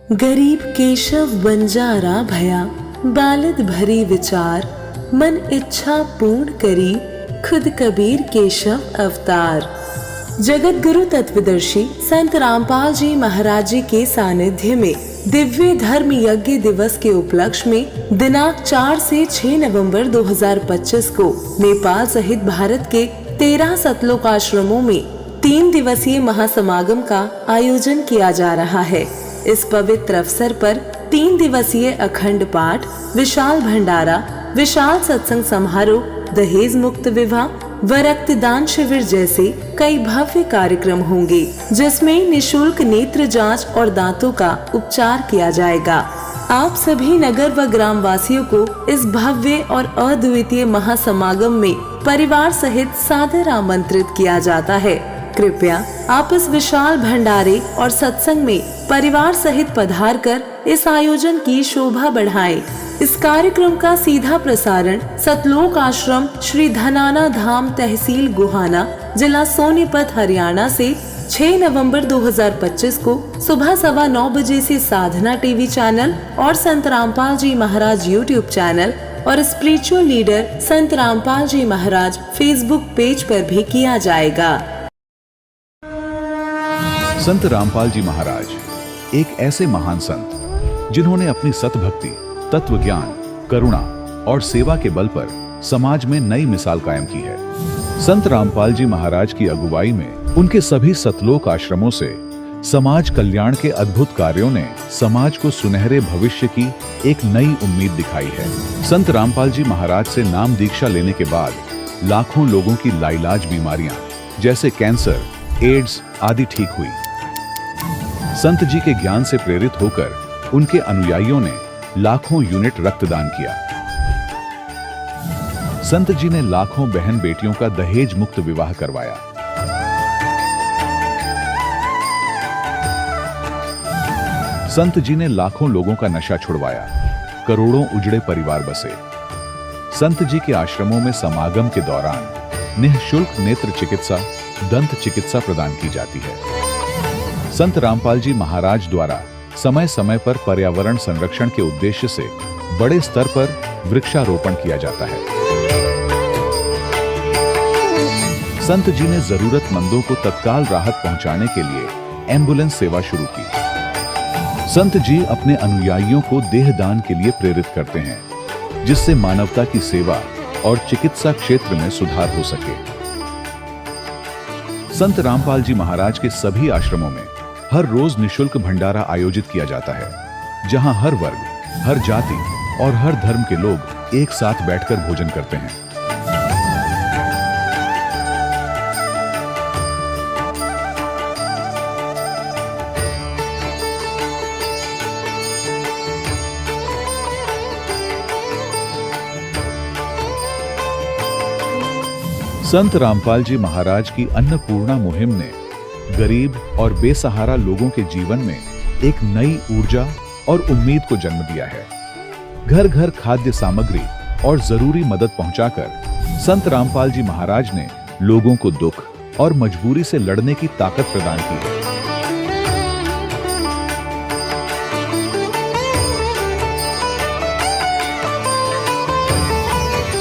गरीब केशव बंजारा भया, बालद भरी विचार, मन इच्छा पूर्ण करी, खुद कबीर केशव अवतार। जगत गुरु तत्वदर्शी संत रामपाल जी महाराज जी के सानिध्य में दिव्य धर्म यज्ञ दिवस के उपलक्ष्य में दिनांक 4 से 6 नवंबर 2025 को नेपाल सहित भारत के 13 सतलोक आश्रमों में 3 दिवसीय महासमागम का आयोजन किया जा रहा है। इस पवित्र अवसर पर 3 दिवसीय अखंड पाठ, विशाल भंडारा, विशाल सत्संग समारोह, दहेज मुक्त विवाह व रक्तदान शिविर जैसे कई भव्य कार्यक्रम होंगे, जिसमें निशुल्क नेत्र जांच और दांतों का उपचार किया जाएगा। आप सभी नगर व ग्राम वासियों को इस भव्य और अद्वितीय महासमागम में परिवार सहित सादर आमंत्रित किया जाता है। कृपया आप इस विशाल भंडारे और सत्संग में परिवार सहित पधार कर इस आयोजन की शोभा बढ़ाएं। इस कार्यक्रम का सीधा प्रसारण सतलोक आश्रम श्री धनाना धाम तहसील गुहाना जिला सोनीपत हरियाणा से 6 नवंबर 2025 को सुबह 9:15 बजे से साधना टीवी चैनल और संत रामपाल जी महाराज यूट्यूब चैनल और स्पिरिचुअल लीडर संत रामपाल जी महाराज फेसबुक पेज पर भी किया जाएगा। संत रामपाल जी महाराज एक ऐसे महान संत जिन्होंने अपनी सतभक्ति, तत्व ज्ञान, करुणा और सेवा के बल पर समाज में नई मिसाल कायम की है। संत रामपाल जी महाराज की अगुवाई में उनके सभी सतलोक आश्रमों से समाज कल्याण के अद्भुत कार्यों ने समाज को सुनहरे भविष्य की एक नई उम्मीद दिखाई है। संत रामपाल जी महाराज से नाम दीक्षा लेने के बाद लाखों लोगों की लाइलाज बीमारियां जैसे कैंसर, एड्स आदि ठीक हुई। संत जी के ज्ञान से प्रेरित होकर उनके अनुयायियों ने लाखों यूनिट रक्तदान किया। संत जी ने लाखों बहन बेटियों का दहेज मुक्त विवाह करवाया। संत जी ने लाखों लोगों का नशा छुड़वाया, करोड़ों उजड़े परिवार बसे। संत जी के आश्रमों में समागम के दौरान निःशुल्क नेत्र चिकित्सा, दंत चिकित्सा प्रदान की जाती है। संत रामपाल जी महाराज द्वारा समय समय पर पर्यावरण संरक्षण के उद्देश्य से बड़े स्तर पर वृक्षारोपण किया जाता है। संत जी ने जरूरतमंदों को तत्काल राहत पहुंचाने के लिए एम्बुलेंस सेवा शुरू की। संत जी अपने अनुयायियों को देहदान के लिए प्रेरित करते हैं, जिससे मानवता की सेवा और चिकित्सा क्षेत्र में सुधार हो सके। संत रामपाल जी महाराज के सभी आश्रमों में हर रोज निशुल्क भंडारा आयोजित किया जाता है, जहां हर वर्ग, हर जाति और हर धर्म के लोग एक साथ बैठकर भोजन करते हैं। संत रामपाल जी महाराज की अन्नपूर्णा मुहिम ने गरीब और बेसहारा लोगों के जीवन में एक नई ऊर्जा और उम्मीद को जन्म दिया है। घर घर खाद्य सामग्री और जरूरी मदद पहुंचाकर संत रामपाल जी महाराज ने लोगों को दुख और मजबूरी से लड़ने की ताकत प्रदान की है।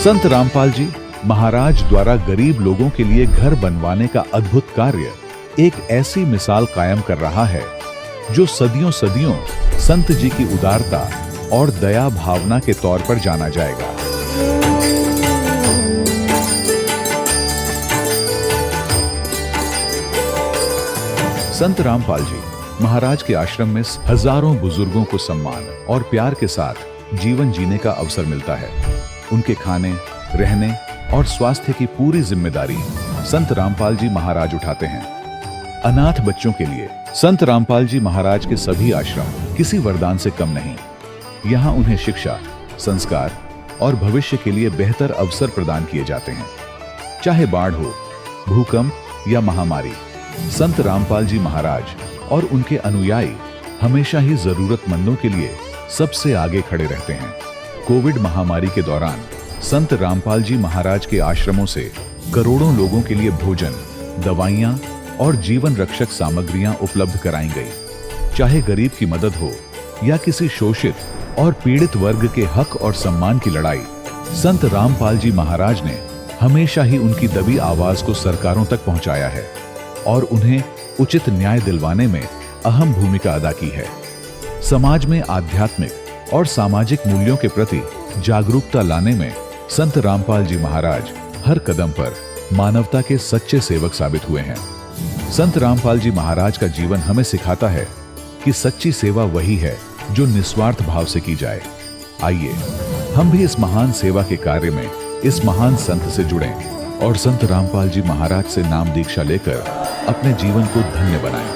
संत रामपाल जी महाराज द्वारा गरीब लोगों के लिए घर बनवाने का अद्भुत कार्य एक ऐसी मिसाल कायम कर रहा है जो सदियों सदियों संत जी की उदारता और दया भावना के तौर पर जाना जाएगा। संत रामपाल जी महाराज के आश्रम में हजारों बुजुर्गों को सम्मान और प्यार के साथ जीवन जीने का अवसर मिलता है। उनके खाने, रहने और स्वास्थ्य की पूरी जिम्मेदारी संत रामपाल जी महाराज उठाते हैं। अनाथ बच्चों के लिए संत रामपाल जी महाराज के सभी आश्रम किसी वरदान से कम नहीं। यहाँ उन्हें शिक्षा, संस्कार और भविष्य के लिए बेहतर अवसर प्रदान किए जाते हैं। चाहे बाढ़ हो, भूकंप या महामारी, संत रामपाल जी महाराज और उनके अनुयायी हमेशा ही जरूरतमंदों के लिए सबसे आगे खड़े रहते हैं। कोविड महामारी के दौरान संत रामपाल जी महाराज के आश्रमों से करोड़ों लोगों के लिए भोजन, दवाइयां और जीवन रक्षक सामग्रियां उपलब्ध कराई गई। चाहे गरीब की मदद हो या किसी शोषित और पीड़ित वर्ग के हक और सम्मान की लड़ाई संत रामपाल जी महाराज ने हमेशा ही उनकी दबी आवाज को सरकारों तक पहुंचाया है और उन्हें उचित न्याय दिलवाने में अहम भूमिका अदा की है। समाज में आध्यात्मिक और सामाजिक मूल्यों के प्रति जागरूकता लाने में संत रामपाल जी महाराज हर कदम पर मानवता के सच्चे सेवक साबित हुए हैं। संत रामपाल जी महाराज का जीवन हमें सिखाता है कि सच्ची सेवा वही है जो निस्वार्थ भाव से की जाए। आइए हम भी इस महान सेवा के कार्य में इस महान संत से जुड़ें और संत रामपाल जी महाराज से नाम दीक्षा लेकर अपने जीवन को धन्य बनाएं।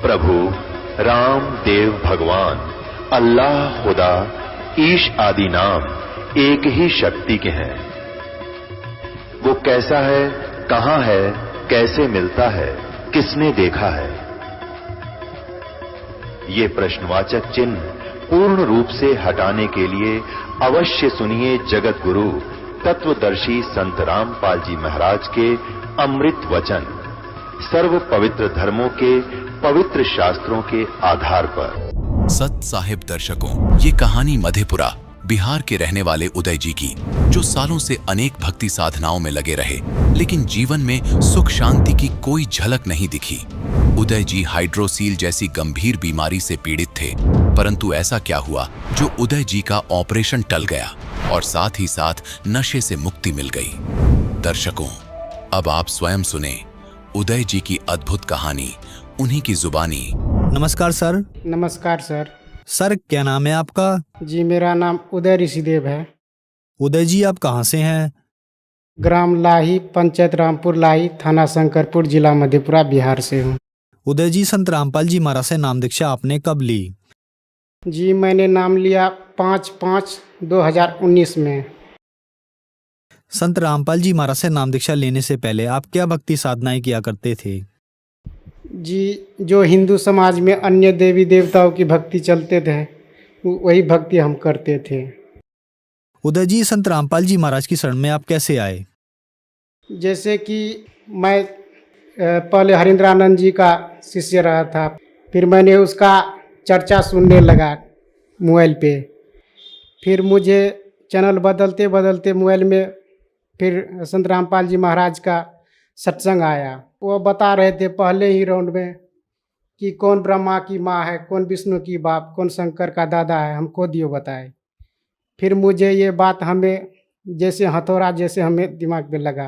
प्रभु राम देव भगवान अल्लाह खुदा ईश आदि नाम एक ही शक्ति के हैं। वो कैसा है, कहां है, कैसे मिलता है, किसने देखा है? ये प्रश्नवाचक चिन्ह पूर्ण रूप से हटाने के लिए अवश्य सुनिए जगत गुरु तत्वदर्शी संत रामपाल जी महाराज के अमृत वचन सर्व पवित्र धर्मों के पवित्र शास्त्रों के आधार पर। सत साहिब दर्शकों, ये कहानी मधेपुरा बिहार के रहने वाले उदय जी की, जो सालों से अनेक भक्ति साधनाओं में लगे रहे, लेकिन जीवन में सुख शांति की कोई झलक नहीं दिखी। उदय जी हाइड्रोसील जैसी गंभीर बीमारी से पीड़ित थे, परंतु ऐसा क्या हुआ जो उदय जी का ऑपरेशन टल गया और साथ ही साथ नशे से मुक्ति मिल गई। दर्शकों, अब आप स्वयं सुने उदय जी की अद्भुत कहानी उन्हीं की जुबानी। नमस्कार सर। नमस्कार सर। सर, क्या नाम है आपका? जी, मेरा नाम उदय ऋषिदेव है। उदय जी, आप कहाँ से हैं? ग्राम लाही, पंचायत रामपुर लाही, थाना शंकरपुर, जिला मधेपुरा, बिहार से हूँ। उदय जी, संत रामपाल जी महाराज से नाम दीक्षा आपने कब ली? जी, मैंने नाम लिया 5/5/2019 में। संत रामपाल जी महाराज से नाम दीक्षा लेने से पहले आप क्या भक्ति साधनाएं किया करते थे? जी, जो हिंदू समाज में अन्य देवी देवताओं की भक्ति चलते थे, वही भक्ति हम करते थे। उदय जी, संत रामपाल जी महाराज की शरण में आप कैसे आए? जैसे कि मैं पहले हरिंद्रानंद जी का शिष्य रहा था, फिर मैंने उसका चर्चा सुनने लगा मोबाइल पे। फिर मुझे चैनल बदलते बदलते मोबाइल में फिर संत रामपाल जी महाराज का सत्संग आया। वो बता रहे थे पहले ही राउंड में कि कौन ब्रह्मा की माँ है, कौन विष्णु की बाप, कौन शंकर का दादा है, हमको दियो बताए। फिर मुझे ये बात हमें जैसे हथौड़ा जैसे हमें दिमाग में लगा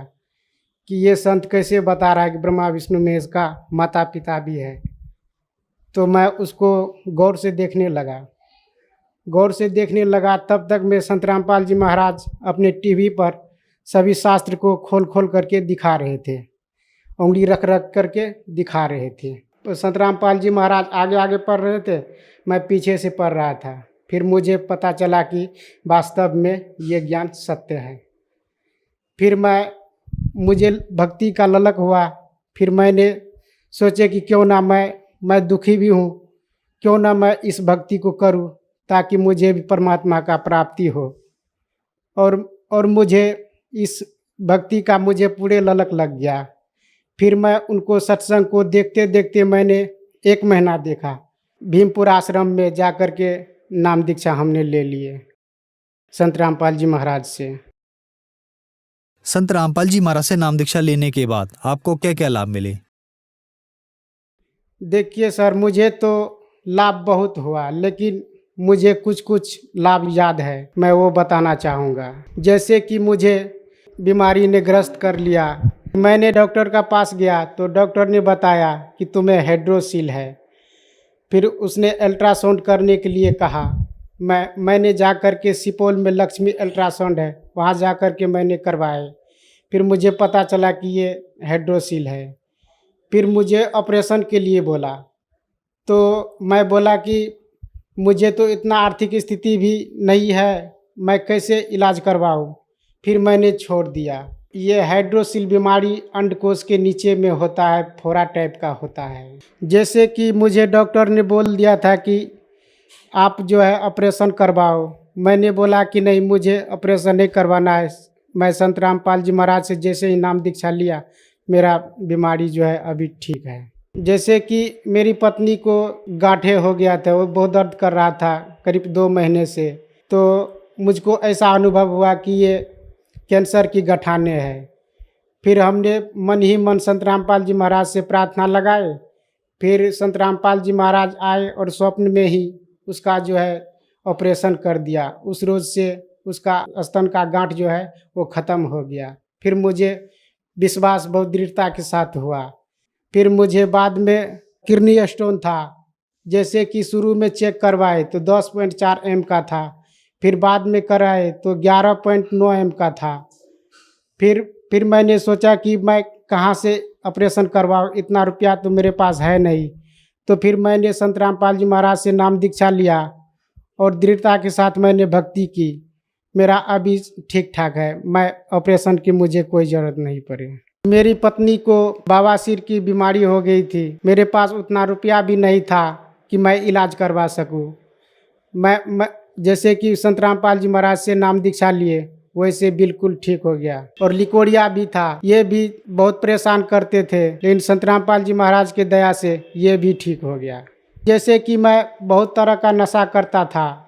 कि ये संत कैसे बता रहा है कि ब्रह्मा विष्णु में इसका माता पिता भी है। तो मैं उसको गौर से देखने लगा। तब तक मैं संत रामपाल जी महाराज अपने टीवी पर सभी शास्त्र को खोल खोल करके दिखा रहे थे, उंगली रख रख करके दिखा रहे थे। तो संत रामपाल जी महाराज आगे आगे पढ़ रहे थे, मैं पीछे से पढ़ रहा था। फिर मुझे पता चला कि वास्तव में ये ज्ञान सत्य है। फिर मुझे भक्ति का ललक हुआ। फिर मैंने सोचे कि क्यों ना मैं दुखी भी हूँ, क्यों ना मैं इस भक्ति को करूँ ताकि मुझे भी परमात्मा का प्राप्ति हो। और मुझे इस भक्ति का मुझे पूरे ललक लग गया। फिर मैं उनको सत्संग को देखते देखते मैंने 1 महीना देखा। भीमपुर आश्रम में जा कर के नाम दीक्षा हमने ले लिए संत रामपाल जी महाराज से। संत रामपाल जी महाराज से नाम दीक्षा लेने के बाद आपको क्या क्या लाभ मिले? देखिए सर, मुझे तो लाभ बहुत हुआ, लेकिन मुझे कुछ कुछ लाभ याद है, मैं वो बताना चाहूँगा। जैसे कि मुझे बीमारी ने ग्रस्त कर लिया, मैंने डॉक्टर का पास गया तो डॉक्टर ने बताया कि तुम्हें हाइड्रोसील है। फिर उसने अल्ट्रासाउंड करने के लिए कहा। मैंने जा कर के सुपौल में लक्ष्मी अल्ट्रासाउंड है, वहाँ जा कर के मैंने करवाए। फिर मुझे पता चला कि ये हाइड्रोसील है। फिर मुझे ऑपरेशन के लिए बोला, तो मैं बोला कि मुझे तो इतना आर्थिक स्थिति भी नहीं है, मैं कैसे इलाज करवाऊँ। फिर मैंने छोड़ दिया। ये हाइड्रोसील बीमारी अंडकोश के नीचे में होता है, फोड़ा टाइप का होता है। जैसे कि मुझे डॉक्टर ने बोल दिया था कि आप जो है ऑपरेशन करवाओ। मैंने बोला कि नहीं, मुझे ऑपरेशन नहीं करवाना है। मैं संत रामपाल जी महाराज से जैसे ही नाम दीक्षा लिया, मेरा बीमारी जो है अभी ठीक है। जैसे कि मेरी पत्नी को गांठे हो गया था, वो बहुत दर्द कर रहा था करीब 2 महीने से। तो मुझको ऐसा अनुभव हुआ कि ये कैंसर की गठाने है। फिर हमने मन ही मन संत रामपाल जी महाराज से प्रार्थना लगाए। फिर संत रामपाल जी महाराज आए और स्वप्न में ही उसका जो है ऑपरेशन कर दिया। उस रोज़ से उसका स्तन का गांठ जो है वो ख़त्म हो गया। फिर मुझे विश्वास बहुत दृढ़ता के साथ हुआ। फिर मुझे बाद में किडनी स्टोन था। जैसे कि शुरू में चेक करवाए तो 10.4 एम का था, फिर बाद में कराए तो 11.9 एम का था। फिर मैंने सोचा कि मैं कहाँ से ऑपरेशन करवाऊँ, इतना रुपया तो मेरे पास है नहीं। तो फिर मैंने संत रामपाल जी महाराज से नाम दीक्षा लिया और दृढ़ता के साथ मैंने भक्ति की। मेरा अभी ठीक ठाक है, मैं ऑपरेशन की मुझे कोई ज़रूरत नहीं पड़ी। मेरी पत्नी को बवासीर की बीमारी हो गई थी। मेरे पास उतना रुपया भी नहीं था कि मैं इलाज करवा सकूं। मैं जैसे कि संत रामपाल जी महाराज से नाम दीक्षा लिए, वैसे बिल्कुल ठीक हो गया। और लिकोड़िया भी था, ये भी बहुत परेशान करते थे, लेकिन संत रामपाल जी महाराज के दया से ये भी ठीक हो गया। जैसे कि मैं बहुत तरह का नशा करता था,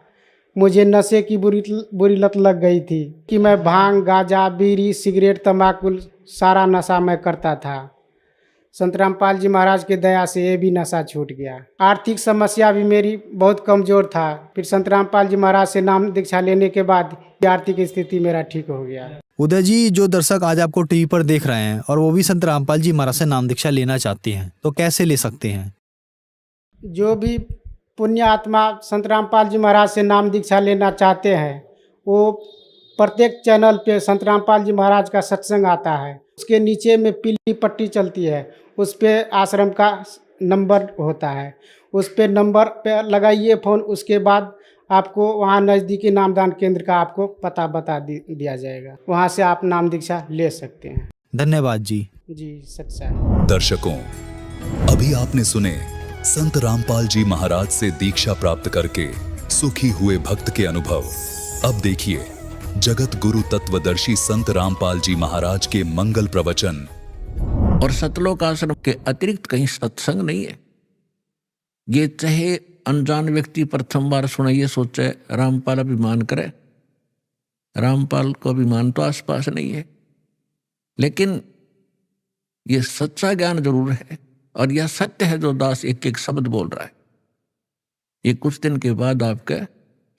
मुझे नशे की बुरी लत लग गई थी कि मैं भांग, गांजा, बीड़ी, सिगरेट, तंबाकू सारा नशा मैं करता था। संत रामपाल जी महाराज के दया से ये भी नशा छूट गया। आर्थिक समस्या भी मेरी बहुत कमज़ोर था। फिर संत रामपाल जी महाराज से नाम दीक्षा लेने के बाद आर्थिक स्थिति मेरा ठीक हो गया। उदय जी, जो दर्शक आज आपको टीवी पर देख रहे हैं और वो भी संत रामपाल जी महाराज से नाम दीक्षा लेना चाहते हैं, तो कैसे ले सकते हैं? जो भी पुण्य आत्मा संत रामपाल जी महाराज से नाम दीक्षा लेना चाहते हैं, वो प्रत्येक चैनल पे संत रामपाल जी महाराज का सत्संग आता है। उसके नीचे में पीली पट्टी चलती है, उस पे आश्रम का नंबर होता है। उस पे नंबर पे लगाइए फ़ोन, उसके बाद आपको वहाँ नज़दीकी नामदान केंद्र का आपको पता बता दिया जाएगा। वहाँ से आप नाम दीक्षा ले सकते हैं। धन्यवाद जी। जी, सच्चा। दर्शकों, अभी आपने सुने संत रामपाल जी महाराज से दीक्षा प्राप्त करके सुखी हुए भक्त के अनुभव। अब देखिए जगत गुरु तत्वदर्शी संत रामपाल जी महाराज के मंगल प्रवचन। और सतलोक आश्रम के अतिरिक्त कहीं सत्संग नहीं है। ये चाहे अनजान व्यक्ति प्रथम बार सुने, ये सोचे रामपाल अभिमान करे। रामपाल को अभिमान तो आसपास नहीं है, लेकिन ये सच्चा ज्ञान जरूर है और यह सत्य है जो दास एक एक शब्द बोल रहा है। ये कुछ दिन के बाद आपके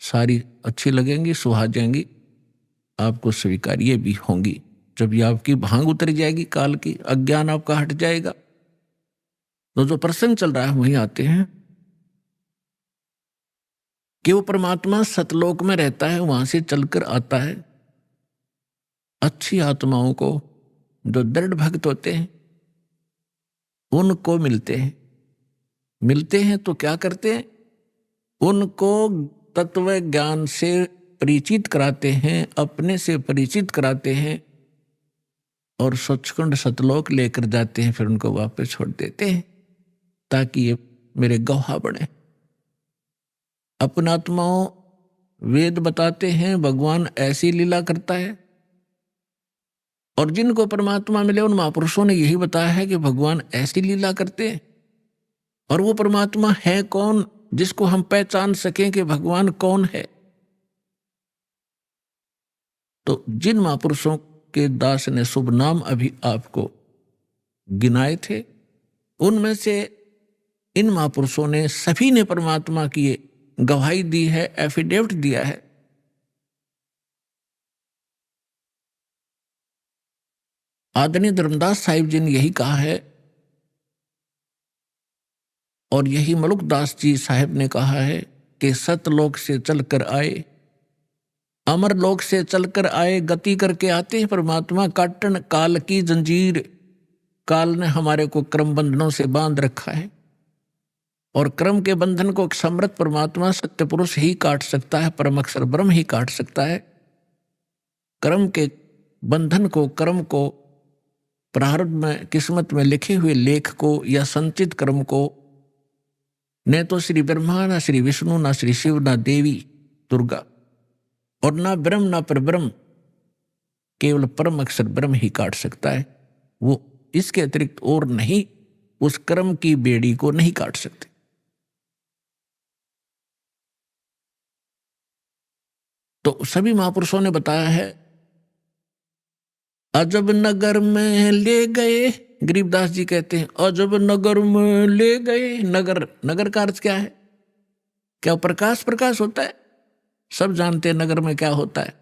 सारी अच्छी लगेंगी, सुहा जाएंगी, आपको स्वीकार्य भी होंगी। जब ये आपकी भांग उतर जाएगी, काल की अज्ञान आपका हट जाएगा, तो जो प्रसंग चल रहा है वहीं आते हैं कि वो परमात्मा सतलोक में रहता है, वहां से चलकर आता है। अच्छी आत्माओं को, जो दृढ़ भक्त होते हैं, उनको मिलते हैं तो क्या करते हैं? उनको तत्व ज्ञान से परिचित कराते हैं, अपने से परिचित कराते हैं और सचखंड सतलोक लेकर जाते हैं। फिर उनको वापस छोड़ देते हैं ताकि ये मेरे गवाह बने। अपनात्माओं वेद बताते हैं भगवान ऐसी लीला करता है, और जिनको परमात्मा मिले उन महापुरुषों ने यही बताया है कि भगवान ऐसी लीला करते हैं। और वो परमात्मा है कौन जिसको हम पहचान सकें कि भगवान कौन है? तो जिन महापुरुषों के दास ने शुभ नाम अभी आपको गिनाए थे, उनमें से इन महापुरुषों ने सभी ने परमात्मा की गवाही दी है, एफिडेविट दिया है। आदरणीय धर्मदास साहिब जी ने यही कहा है और यही मलुकदास जी साहिब ने कहा है कि सतलोक से चलकर आए, अमर लोक से चलकर आए, गति करके आते हैं परमात्मा, काटन काल की जंजीर। काल ने हमारे को क्रम बंधनों से बांध रखा है और क्रम के बंधन को समर्थ परमात्मा सत्य पुरुष ही काट सकता है, परम अक्षर ब्रह्म ही काट सकता है। क्रम के बंधन को, कर्म को, प्रारब्ध में किस्मत में लिखे हुए लेख को या संचित कर्म को न तो श्री ब्रह्मा, ना श्री विष्णु, ना श्री शिव, ना देवी दुर्गा और ना ब्रह्म ना परब्रह्म, केवल परम अक्षर ब्रह्म ही काट सकता है। वो इसके अतिरिक्त और नहीं उस कर्म की बेड़ी को नहीं काट सकते। तो सभी महापुरुषों ने बताया है। अजब नगर में ले गए, गरीबदास जी कहते हैं अजब नगर में ले गए। नगर, नगर का अर्थ क्या है? क्या प्रकाश प्रकाश होता है? सब जानते हैं नगर में क्या होता है।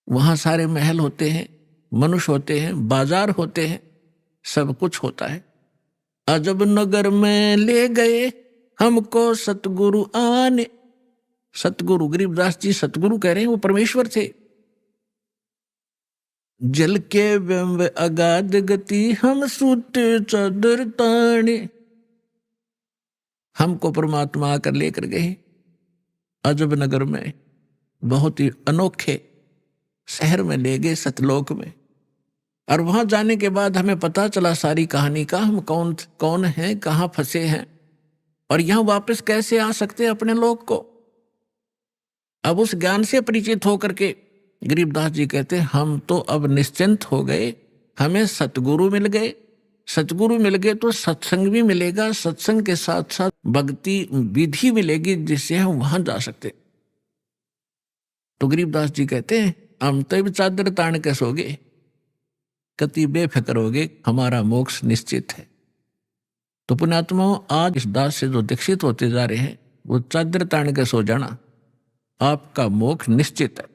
वहां सारे महल होते हैं, मनुष्य होते हैं, बाजार होते हैं, सब कुछ होता है। अजब नगर में ले गए हमको सतगुरु आने। सतगुरु, गरीबदास जी सतगुरु कह रहे हैं, वो परमेश्वर थे। जल के बिंब अगाध गति हम सूते चादर ताने। हमको परमात्मा आकर लेकर गए अजब नगर में, बहुत ही अनोखे शहर में ले गए, सतलोक में। और वहां जाने के बाद हमें पता चला सारी कहानी का, हम कौन कौन हैं, कहां फंसे हैं और यहां वापस कैसे आ सकते हैं अपने लोक को। अब उस ज्ञान से परिचित होकर के गरीबदास जी कहते हैं हम तो अब निश्चिंत हो गए, हमें सतगुरु मिल गए। सतगुरु मिल गए तो सत्संग भी मिलेगा, सत्संग के साथ साथ भक्ति विधि मिलेगी जिससे हम वहां जा सकते। तो गरीबदास जी कहते हैं हम तो भी चादर तान के सोगे, कति बेफिक्र होगे, हमारा मोक्ष निश्चित है। तो पुण्यात्माओं, आज इस दास से जो दीक्षित होते जा रहे हैं वो चादर तान के सो जाना, आपका मोक्ष निश्चित है।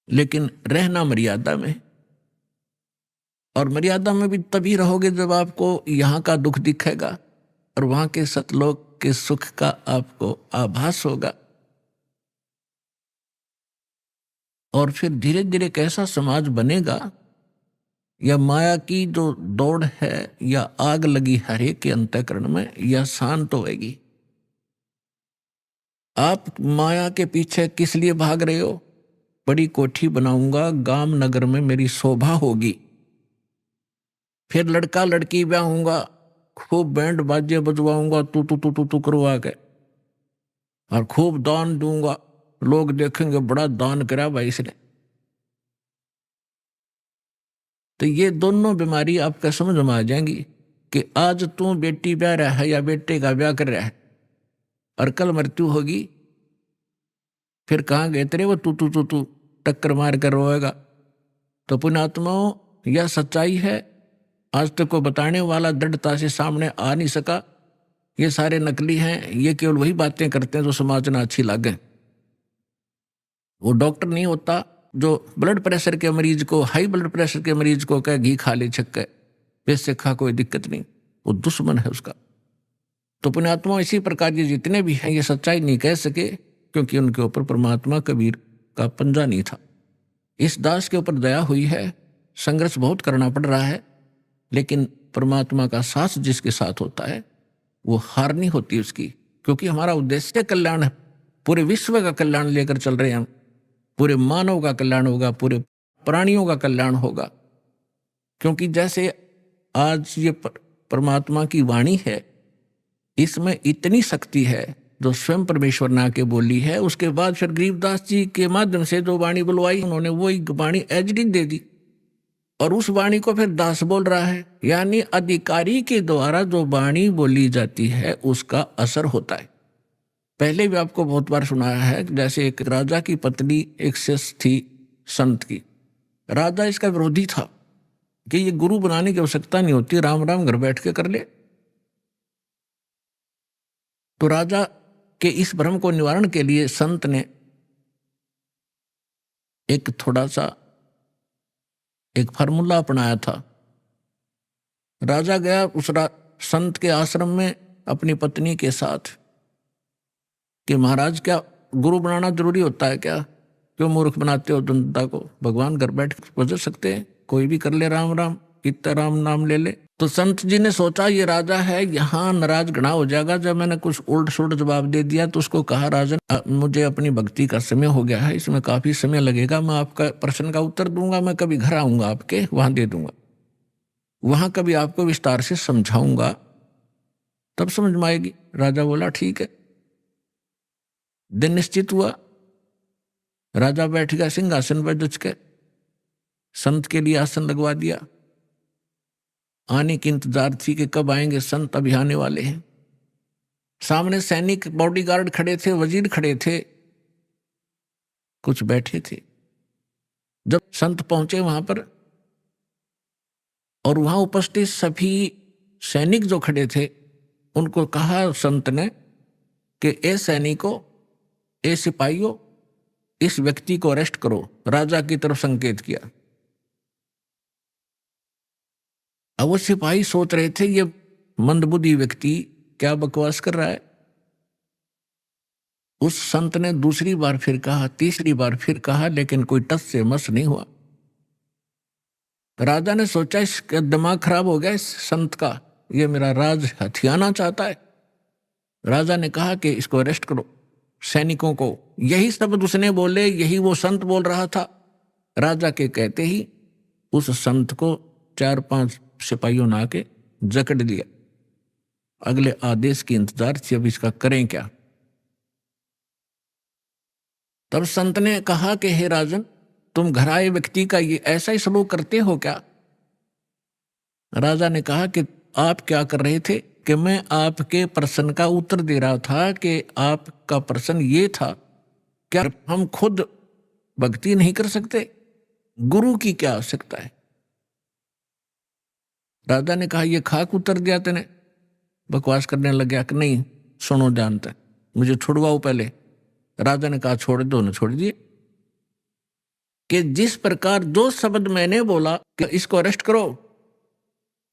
लेकिन रहना मर्यादा में, और मर्यादा में भी तभी रहोगे जब आपको यहाँ का दुख दिखेगा और वहां के सतलोक के सुख का आपको आभास होगा। और फिर धीरे धीरे कैसा समाज बनेगा, या माया की जो दौड़ है या आग लगी हर एक के अंतःकरण में, या शांत होएगी। आप माया के पीछे किस लिए भाग रहे हो? बड़ी कोठी बनाऊंगा, गांव नगर में मेरी शोभा होगी, फिर लड़का लड़की ब्याहूंगा, खूब बैंड बाजे बजवाऊंगा, तू तू तू तू तू करवा के, और खूब दान दूंगा, लोग देखेंगे बड़ा दान करा भाई इसने। तो ये दोनों बीमारी आपका समझ में आ जाएंगी कि आज तू बेटी ब्याह रहा है या बेटे का ब्याह कर रहा है और कल मृत्यु होगी, फिर कहाँ गए तेरे वो तू तू तू तू टक्कर मार कर रोएगा। तो पुण्यात्माओं, यह सच्चाई है। आज तक को बताने वाला दृढ़ता से सामने आ नहीं सका। ये सारे नकली हैं, ये केवल वही बातें करते हैं जो समाज में अच्छी लगे। वो डॉक्टर नहीं होता जो ब्लड प्रेशर के मरीज को, हाई ब्लड प्रेशर के मरीज को कहे घी खा ले छक्के, वैसे खा कोई दिक्कत नहीं, वो दुश्मन है उसका। तो पुण्यात्मा, इसी प्रकार के जितने भी हैं ये सच्चाई नहीं कह सके क्योंकि उनके ऊपर परमात्मा कबीर का पंजा नहीं था। इस दास के ऊपर दया हुई है, संघर्ष बहुत करना पड़ रहा है, लेकिन परमात्मा का साथ जिसके साथ होता है वो हार नहीं होती उसकी, क्योंकि हमारा उद्देश्य कल्याण है। पूरे विश्व का कल्याण लेकर चल रहे हैं हम, पूरे मानव का कल्याण होगा, पूरे प्राणियों का कल्याण होगा। क्योंकि जैसे आज ये परमात्मा की वाणी है, इसमें इतनी शक्ति है जो स्वयं परमेश्वर ने आके बोली है। उसके बाद फिर गरीबदास जी के माध्यम से जो वाणी बुलवाई उन्होंने वही वाणी एचडी दे दी, और उस वाणी को फिर दास बोल रहा है। यानी अधिकारी के द्वारा जो वाणी बोली जाती है उसका असर होता है। पहले भी आपको बहुत बार सुनाया है, जैसे एक राजा की पत्नी एक शिष्य थी संत की। राजा इसका विरोधी था, कि ये गुरु बनाने की आवश्यकता नहीं होती, राम राम घर बैठ के कर ले। तो राजा के इस भ्रम को निवारण के लिए संत ने एक थोड़ा सा एक फार्मूला अपनाया था। राजा गया उस संत के आश्रम में अपनी पत्नी के साथ कि महाराज क्या गुरु बनाना जरूरी होता है क्या? क्यों मूर्ख बनाते हो जनता को? भगवान घर बैठ गुजर सकते हैं, कोई भी कर ले राम राम, कितना राम नाम ले ले। तो संत जी ने सोचा ये राजा है, यहाँ नाराज घना हो जाएगा। जब मैंने कुछ उल्ट सुल्ट जवाब दे दिया तो उसको कहा, राजन मुझे अपनी भक्ति का समय हो गया है, इसमें काफी समय लगेगा, मैं आपका प्रश्न का उत्तर दूंगा, मैं कभी घर आऊंगा आपके, वहां दे दूंगा, वहां कभी आपको विस्तार से समझाऊंगा, तब समझ में आएगी। राजा बोला ठीक है। दिन निश्चित हुआ, राजा बैठ गया सिंहासन पर जच के, संत के लिए आसन लगवा दिया। आने की इंतजार थी कि कब आएंगे संत, अभी आने वाले हैं। सामने सैनिक बॉडीगार्ड खड़े थे, वजीर खड़े थे, कुछ बैठे थे। जब संत पहुंचे वहां पर और वहां उपस्थित सभी सैनिक जो खड़े थे उनको कहा संत ने कि ए सैनिकों, ए सिपाहियों, इस व्यक्ति को अरेस्ट करो। राजा की तरफ संकेत किया। अब वो सिपाही सोच रहे थे ये मंदबुद्धि व्यक्ति क्या बकवास कर रहा है। उस संत ने दूसरी बार फिर कहा, तीसरी बार फिर कहा, लेकिन कोई टस से मस नहीं हुआ। राजा ने सोचा इसका दिमाग खराब हो गया इस संत का, ये मेरा राज हथियाना चाहता है। राजा ने कहा कि इसको अरेस्ट करो, सैनिकों को। यही शब्द उसने बोले, यही वो संत बोल रहा था। राजा के कहते ही उस संत को 4-5 सिपाहियों ने आके जकड़ लिया। अगले आदेश की इंतजार थी, अब इसका करें क्या। तब संत ने कहा कि हे राजन, तुम घर आए व्यक्ति का ये ऐसा ही सलूक करते हो क्या? राजा ने कहा कि आप क्या कर रहे थे? कि मैं आपके प्रश्न का उत्तर दे रहा था कि आपका प्रश्न ये था, क्या हम खुद भक्ति नहीं कर सकते? गुरु की क्या आवश्यकता है? राजा ने कहा ये खाक उत्तर दिया तेने। बकवास करने लग गया कि नहीं सुनो जानते, मुझे छुड़वाओ पहले। राजा ने कहा छोड़ दो, ने छोड़ दिए। कि जिस प्रकार जो शब्द मैंने बोला कि इसको अरेस्ट करो,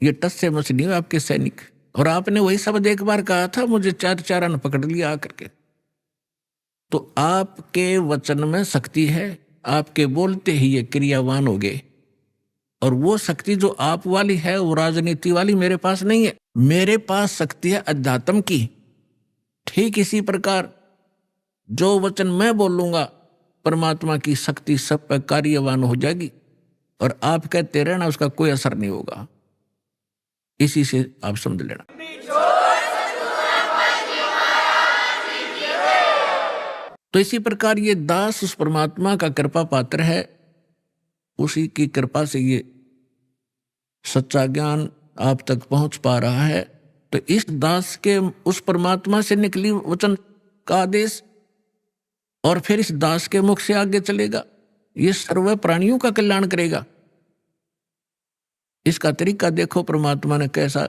ये टस से मस नहीं हुआ आपके सैनिक, और आपने वही शब्द एक बार कहा था, मुझे 4 ने पकड़ लिया आकर के। तो आपके वचन में शक्ति है, आपके बोलते ही ये क्रियावान हो गए। और वो शक्ति जो आप वाली है वो राजनीति वाली मेरे पास नहीं है। मेरे पास शक्ति है अध्यात्म की। ठीक इसी प्रकार जो वचन मैं बोलूंगा, परमात्मा की शक्ति सब पर कार्यवान हो जाएगी, और आप कहते रहना उसका कोई असर नहीं होगा। इसी से आप समझ लेना। तो इसी प्रकार ये दास उस परमात्मा का कृपा पात्र है, उसी की कृपा से ये सच्चा ज्ञान आप तक पहुंच पा रहा है। तो इस दास के उस परमात्मा से निकली वचन का आदेश और फिर इस दास के मुख से आगे चलेगा, ये सर्व प्राणियों का कल्याण करेगा। इसका तरीका देखो, परमात्मा ने कैसा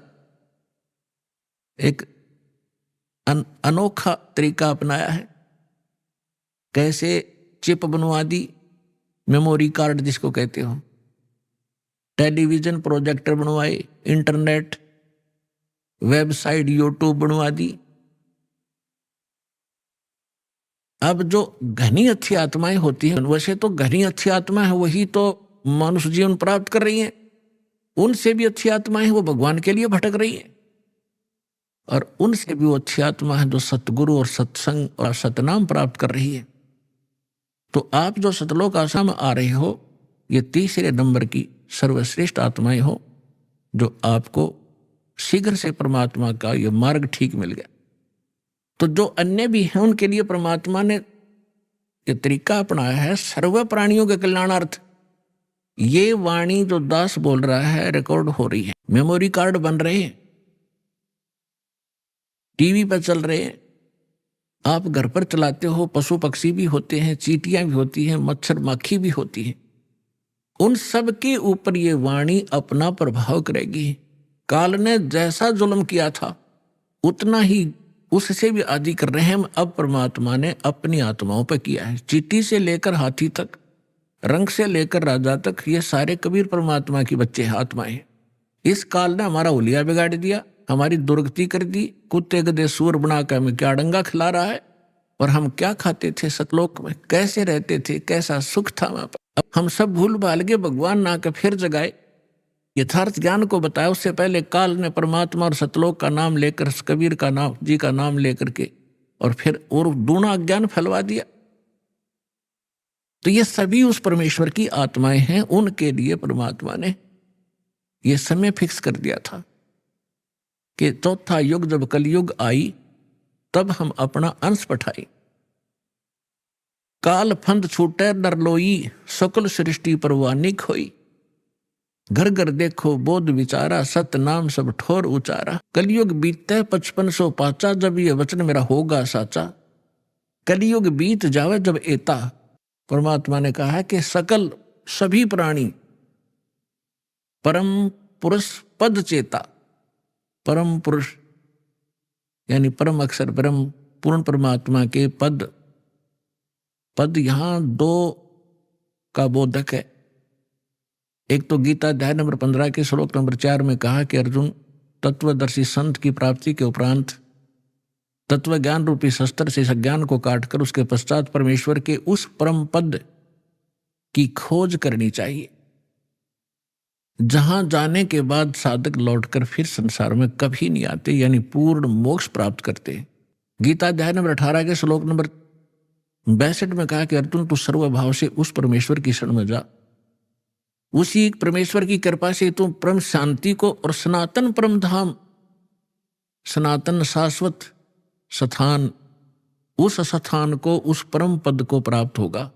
एक अनोखा तरीका अपनाया है। कैसे चिप बनवा दी, मेमोरी कार्ड जिसको कहते हो, टेलीविजन प्रोजेक्टर बनवाए, इंटरनेट, वेबसाइट, यूट्यूब बनवा दी। अब जो घनी अच्छी आत्माएं होती हैं, वैसे तो घनी अच्छी आत्मा है वही तो मनुष्य जीवन प्राप्त कर रही हैं, उनसे भी अच्छी आत्माएं वो भगवान के लिए भटक रही हैं, और उनसे भी वो अच्छी आत्मा है जो सतगुरु और सत्संग और सतनाम प्राप्त कर रही है। तो आप जो सतलोक आश्रम में आ रहे हो, ये तीसरे नंबर की सर्वश्रेष्ठ आत्माएं हो, जो आपको शीघ्र से परमात्मा का ये मार्ग ठीक मिल गया। तो जो अन्य भी हैं उनके लिए परमात्मा ने ये तरीका अपनाया है सर्व प्राणियों के कल्याणार्थ। ये वाणी जो दास बोल रहा है रिकॉर्ड हो रही है, मेमोरी कार्ड बन रहे हैं, टीवी पर चल रहे हैं, आप घर पर चलाते हो, पशु पक्षी भी होते हैं, चींटियां भी होती हैं, मच्छर माखी भी होती हैं, उन सब के ऊपर ये वाणी अपना प्रभाव करेगी। काल ने जैसा जुल्म किया था उतना ही उससे भी अधिक रहम अब परमात्मा ने अपनी आत्माओं पर किया है। चींटी से लेकर हाथी तक, रंग से लेकर राजा तक, ये सारे कबीर परमात्मा की बच्चे हैं, आत्माएं। इस काल ने हमारा हुलिया बिगाड़ दिया, हमारी दुर्गति कर दी। कुत्ते गधे सूर बना कर हमें क्या डंगा खिला रहा है, और हम क्या खाते थे सतलोक में, कैसे रहते थे, कैसा सुख था वहां पर। अब हम सब भूल भाल गए, भगवान ना के फिर जगाए, यथार्थ ज्ञान को बताया। उससे पहले काल ने परमात्मा और सतलोक का नाम लेकर, कबीर का नाम जी का नाम लेकर के, और फिर और दूना अज्ञान फैलवा दिया। तो ये सभी उस परमेश्वर की आत्माएं हैं, उनके लिए परमात्मा ने ये समय फिक्स कर दिया था कि चौथा युग जब कलयुग आई तब हम अपना अंश पठाई। काल फंद छूटे नरलोई, सकल सृष्टि परवानिक होई। घर घर देखो बोध विचारा, सत नाम सब ठोर उचारा। कलयुग बीते 5500 पाचा, जब ये वचन मेरा होगा साचा। कलयुग बीत जावे जब एता, परमात्मा ने कहा है कि सकल सभी प्राणी परम पुरुष पद चेता। परम पुरुष यानी परम अक्षर ब्रह्म पूर्ण परमात्मा के पद, पद यहां दो का बोधक है। एक तो गीता अध्याय नंबर 15 के श्लोक नंबर 4 में कहा कि अर्जुन, तत्वदर्शी संत की प्राप्ति के उपरांत तत्व ज्ञान रूपी शस्त्र से अज्ञान को काटकर उसके पश्चात परमेश्वर के उस परम पद की खोज करनी चाहिए, जहां जाने के बाद साधक लौटकर फिर संसार में कभी नहीं आते, यानी पूर्ण मोक्ष प्राप्त करते। गीता अध्याय नंबर 18 के श्लोक नंबर 62 में कहा कि अर्जुन, तू सर्वभाव से उस परमेश्वर की शरण में जा। उसी परमेश्वर की कृपा से तुम परम शांति को और सनातन परम धाम, सनातन शाश्वत स्थान, उस स्थान को, उस परम पद को प्राप्त होगा।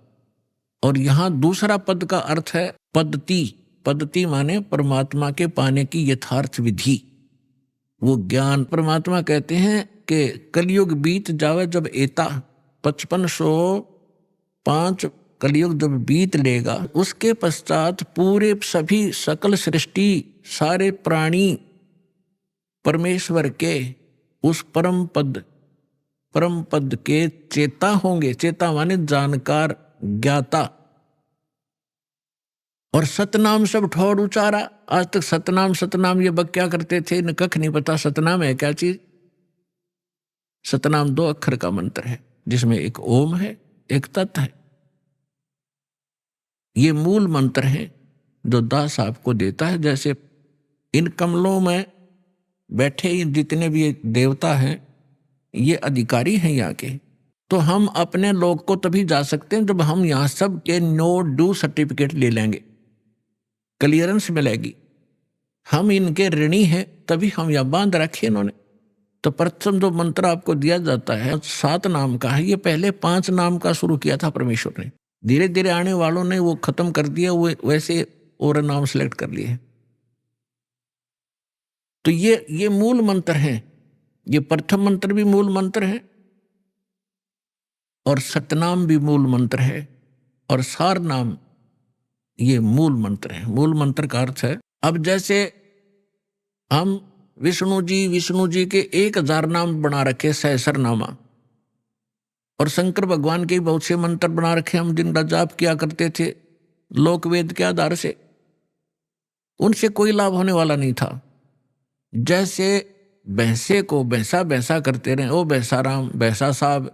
और यहां दूसरा पद का अर्थ है पद्धति। पद्धति माने परमात्मा के पाने की यथार्थ विधि, वो ज्ञान। परमात्मा कहते हैं कि कलयुग बीत जावे जब एता, 5505 कलयुग जब बीत लेगा, उसके पश्चात पूरे सभी सकल सृष्टि, सारे प्राणी परमेश्वर के उस परम पद के चेता होंगे। चेता माने जानकार, ज्ञाता। और सतनाम सब ठोर उचारा। आज तक सतनाम ये बक क्या करते थे, इन्हें कख नहीं पता सतनाम है क्या चीज। सतनाम 2 अक्षर का मंत्र है, जिसमें एक ओम है, एक तत् है। ये मूल मंत्र है जो दास आपको देता है। जैसे इन कमलों में बैठे जितने भी देवता हैं, ये अधिकारी हैं यहाँ के। तो हम अपने लोग को तभी जा सकते हैं जब हम यहाँ सब के नो ड्यू सर्टिफिकेट ले लेंगे, क्लियरेंस मिलेगी। हम इनके ऋणी हैं, तभी हम यहाँ बांध रखे इन्होंने। तो प्रथम जो मंत्र आपको दिया जाता है 7 नाम का है। ये पहले 5 नाम का शुरू किया था परमेश्वर ने, धीरे धीरे आने वालों ने वो खत्म कर दिया, वो वैसे और नाम सेलेक्ट कर लिए। तो ये मूल मंत्र है। ये प्रथम मंत्र भी मूल मंत्र है, और सतनाम भी मूल मंत्र है, और सार नाम ये मूल मंत्र है। मूल मंत्र का अर्थ है, अब जैसे हम विष्णु जी के 1000 नाम बना रखे, सहस्रनामा, और शंकर भगवान के बहुत से मंत्र बना रखे हम, जिनका जाप किया करते थे लोक वेद के आधार से। उनसे कोई लाभ होने वाला नहीं था। जैसे भैंसे को भैंसा करते रहे, ओ भैंसा राम, भैंसा साहब,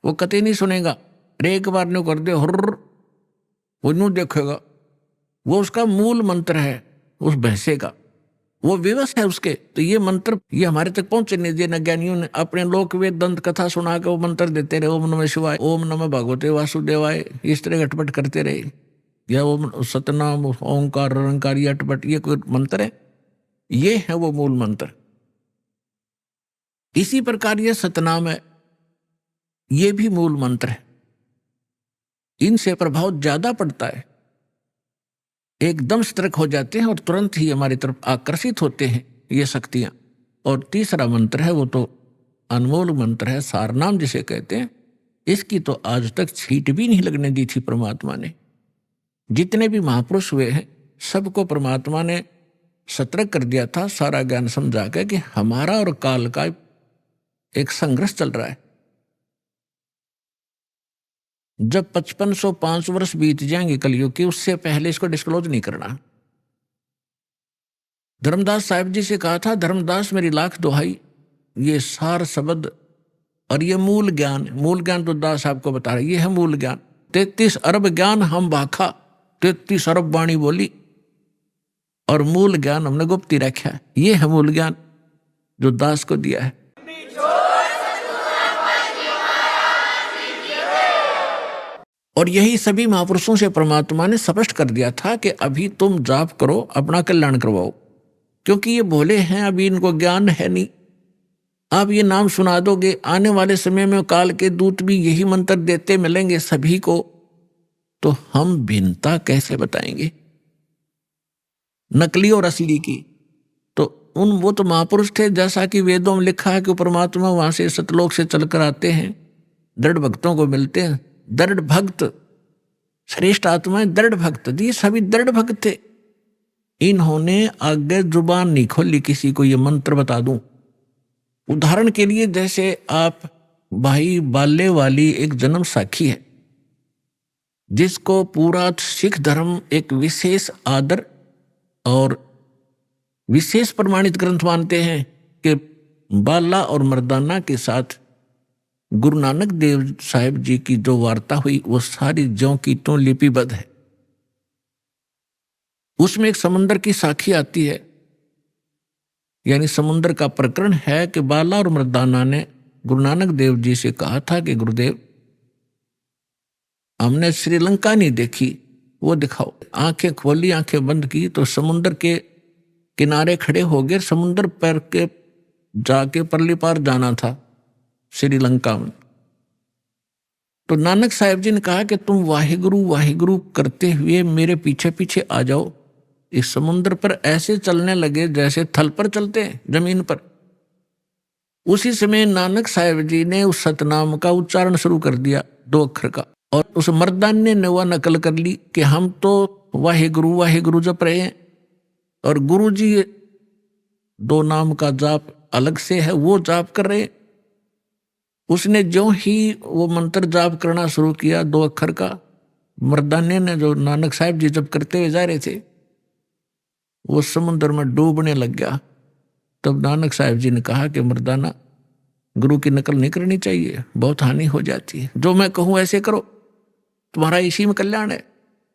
वो कतई नहीं सुनेगा। एक बार न्यू कर दे हुर्र, वो न्यू देखेगा। वो उसका मूल मंत्र है, उस भैंसे का वो विवश है उसके। तो ये मंत्र ये हमारे तक पहुंचे नहीं दिए। ज्ञानियों ने अपने लोक वेद दंत कथा सुना के वो मंत्र देते रहे, ओम नमः शिवाय, ओम नमः भगवते वासुदेवाय, इस तरह अटपट करते रहे। या ओम सतनाम, ओंकार, रंकार, ये अटपट, ये कोई मंत्र है? ये है वो मूल मंत्र। इसी प्रकार ये सतनाम है, ये भी मूल मंत्र है। इनसे प्रभाव ज्यादा पड़ता है, एकदम सतर्क हो जाते हैं और तुरंत ही हमारी तरफ आकर्षित होते हैं ये शक्तियां। और तीसरा मंत्र है, वो तो अनमोल मंत्र है, सारनाम जिसे कहते हैं। इसकी तो आज तक छींट भी नहीं लगने दी थी परमात्मा ने। जितने भी महापुरुष हुए हैं सबको परमात्मा ने सतर्क कर दिया था, सारा ज्ञान समझा के कि हमारा और काल का एक संघर्ष चल रहा है। जब 5505 वर्ष बीत जाएंगे कलयुग की, उससे पहले इसको डिस्क्लोज नहीं करना। धर्मदास साहिब जी से कहा था, धर्मदास मेरी लाख दुहाई, ये सार शब्द और ये मूल ज्ञान तो दास साहब को बता रहे, ये है मूल ज्ञान। 33 अरब ज्ञान हम भाखा, 33 अरब वाणी बोली और मूल ज्ञान हमने गुप्ती रखा। ये है मूल ज्ञान जो दास को दिया है। और यही सभी महापुरुषों से परमात्मा ने स्पष्ट कर दिया था कि अभी तुम जाप करो, अपना कल्याण करवाओ, क्योंकि ये भोले हैं, अभी इनको ज्ञान है नहीं। आप ये नाम सुना दोगे, आने वाले समय में काल के दूत भी यही मंत्र देते मिलेंगे सभी को, तो हम भिन्नता कैसे बताएंगे नकली और असली की? तो वो तो महापुरुष थे, जैसा कि वेदों में लिखा है कि परमात्मा वहां से सतलोक से चलकर आते हैं, दृढ़ भक्तों को मिलते हैं। दृढ़ भक्त श्रेष्ठ आत्माएं, दृढ़ भक्त, ये सभी दृढ़ भक्त थे। इन्होंने आगे जुबान नहीं खोली किसी को ये मंत्र बता दूं। उदाहरण के लिए जैसे आप भाई बाले वाली एक जन्म साखी है, जिसको पूरा सिख धर्म एक विशेष आदर और विशेष प्रमाणित ग्रंथ मानते हैं कि बाला और मर्दाना के साथ गुरु नानक देव साहिब जी की जो वार्ता हुई वो सारी ज्यों की त्यों लिपिबद्ध है। उसमें एक समुद्र की साखी आती है, यानी समुद्र का प्रकरण है कि बाला और मर्दाना ने गुरु नानक देव जी से कहा था कि गुरुदेव हमने श्रीलंका नहीं देखी, वो दिखाओ। आंखें खोली, आंखें बंद की तो समुद्र के किनारे खड़े हो गए। समुद्र पर के जाके परली पार जाना था श्रीलंका में। तो नानक साहिब जी ने कहा कि तुम वाहिगुरु वाहिगुरु करते हुए मेरे पीछे पीछे आ जाओ। इस समुद्र पर ऐसे चलने लगे जैसे थल पर चलते हैं, जमीन पर। उसी समय नानक साहिब जी ने उस सतनाम का उच्चारण शुरू कर दिया, 2 अक्षर का, और उस मर्दाने ने वह नकल कर ली कि हम तो वाहिगुरु वाहिगुरु जप रहे हैं और गुरु जी 2 नाम का जाप अलग से है, वो जाप कर रहे हैं। उसने जो ही वो मंत्र जाप करना शुरू किया 2 अक्षर का, मर्दाने ने जो नानक साहिब जी जब करते हुए जा रहे थे वो समुद्र में डूबने लग गया। तब नानक साहिब जी ने कहा कि मर्दाना, गुरु की नकल नहीं करनी चाहिए, बहुत हानि हो जाती है। जो मैं कहूं ऐसे करो, तुम्हारा इसी में कल्याण है।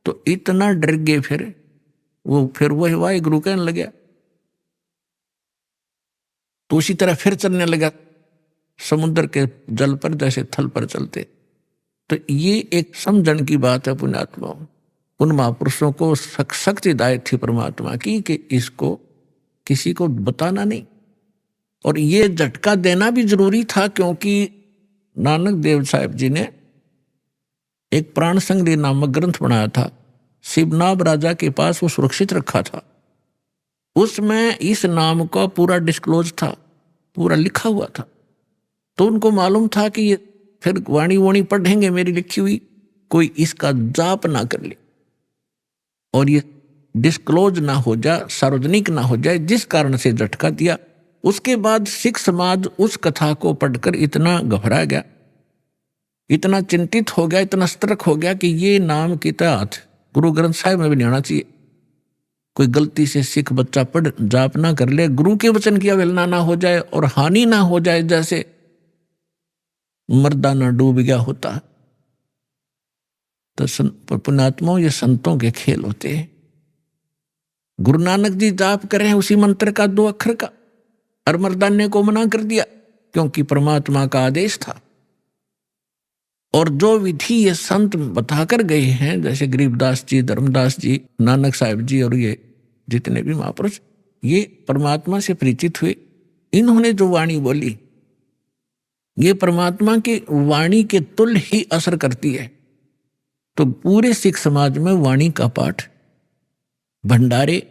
तो इतना डर गए फिर वही वाहे गुरु कहने लग गया। तो उसी तरह फिर चलने लगा समुद्र के जल पर जैसे थल पर चलते। तो ये एक समझण की बात है पुण्यात्माओं। उन महापुरुषों को सख्त हिदायत थी परमात्मा की कि इसको किसी को बताना नहीं। और ये झटका देना भी जरूरी था, क्योंकि नानक देव साहिब जी ने एक प्राण संग्रह नामक ग्रंथ बनाया था, शिवनाभ राजा के पास वो सुरक्षित रखा था। उसमें इस नाम का पूरा डिस्क्लोज था, पूरा लिखा हुआ था। तो उनको मालूम था कि ये फिर वाणी वाणी पढ़ेंगे मेरी लिखी हुई, कोई इसका जाप ना कर ले और ये डिस्क्लोज ना हो जाए, सार्वजनिक ना हो जाए, जिस कारण से झटका दिया। उसके बाद सिख समाज उस कथा को पढ़कर इतना घबरा गया, इतना चिंतित हो गया, इतना सतर्क हो गया कि ये नाम की तहत गुरु ग्रंथ साहिब में भी नहीं आना चाहिए। कोई गलती से सिख बच्चा पढ़ जाप ना कर ले, गुरु के वचन की अवहेलना ना हो जाए और हानि ना हो जाए, जैसे मर्दाना डूब गया होता। तो पुण्यात्माओं, ये संतों के खेल होते हैं। गुरु नानक जी जाप कर रहे हैं उसी मंत्र का 2 अक्षर का, और मर्दाने को मना कर दिया क्योंकि परमात्मा का आदेश था। और जो विधि ये संत बताकर गए हैं, जैसे गरीबदास जी, धर्मदास जी, नानक साहिब जी और ये जितने भी महापुरुष, ये परमात्मा से परिचित हुए। इन्होंने जो वाणी बोली ये परमात्मा की वाणी के तुल्य ही असर करती है। तो पूरे सिख समाज में वाणी का पाठ, भंडारे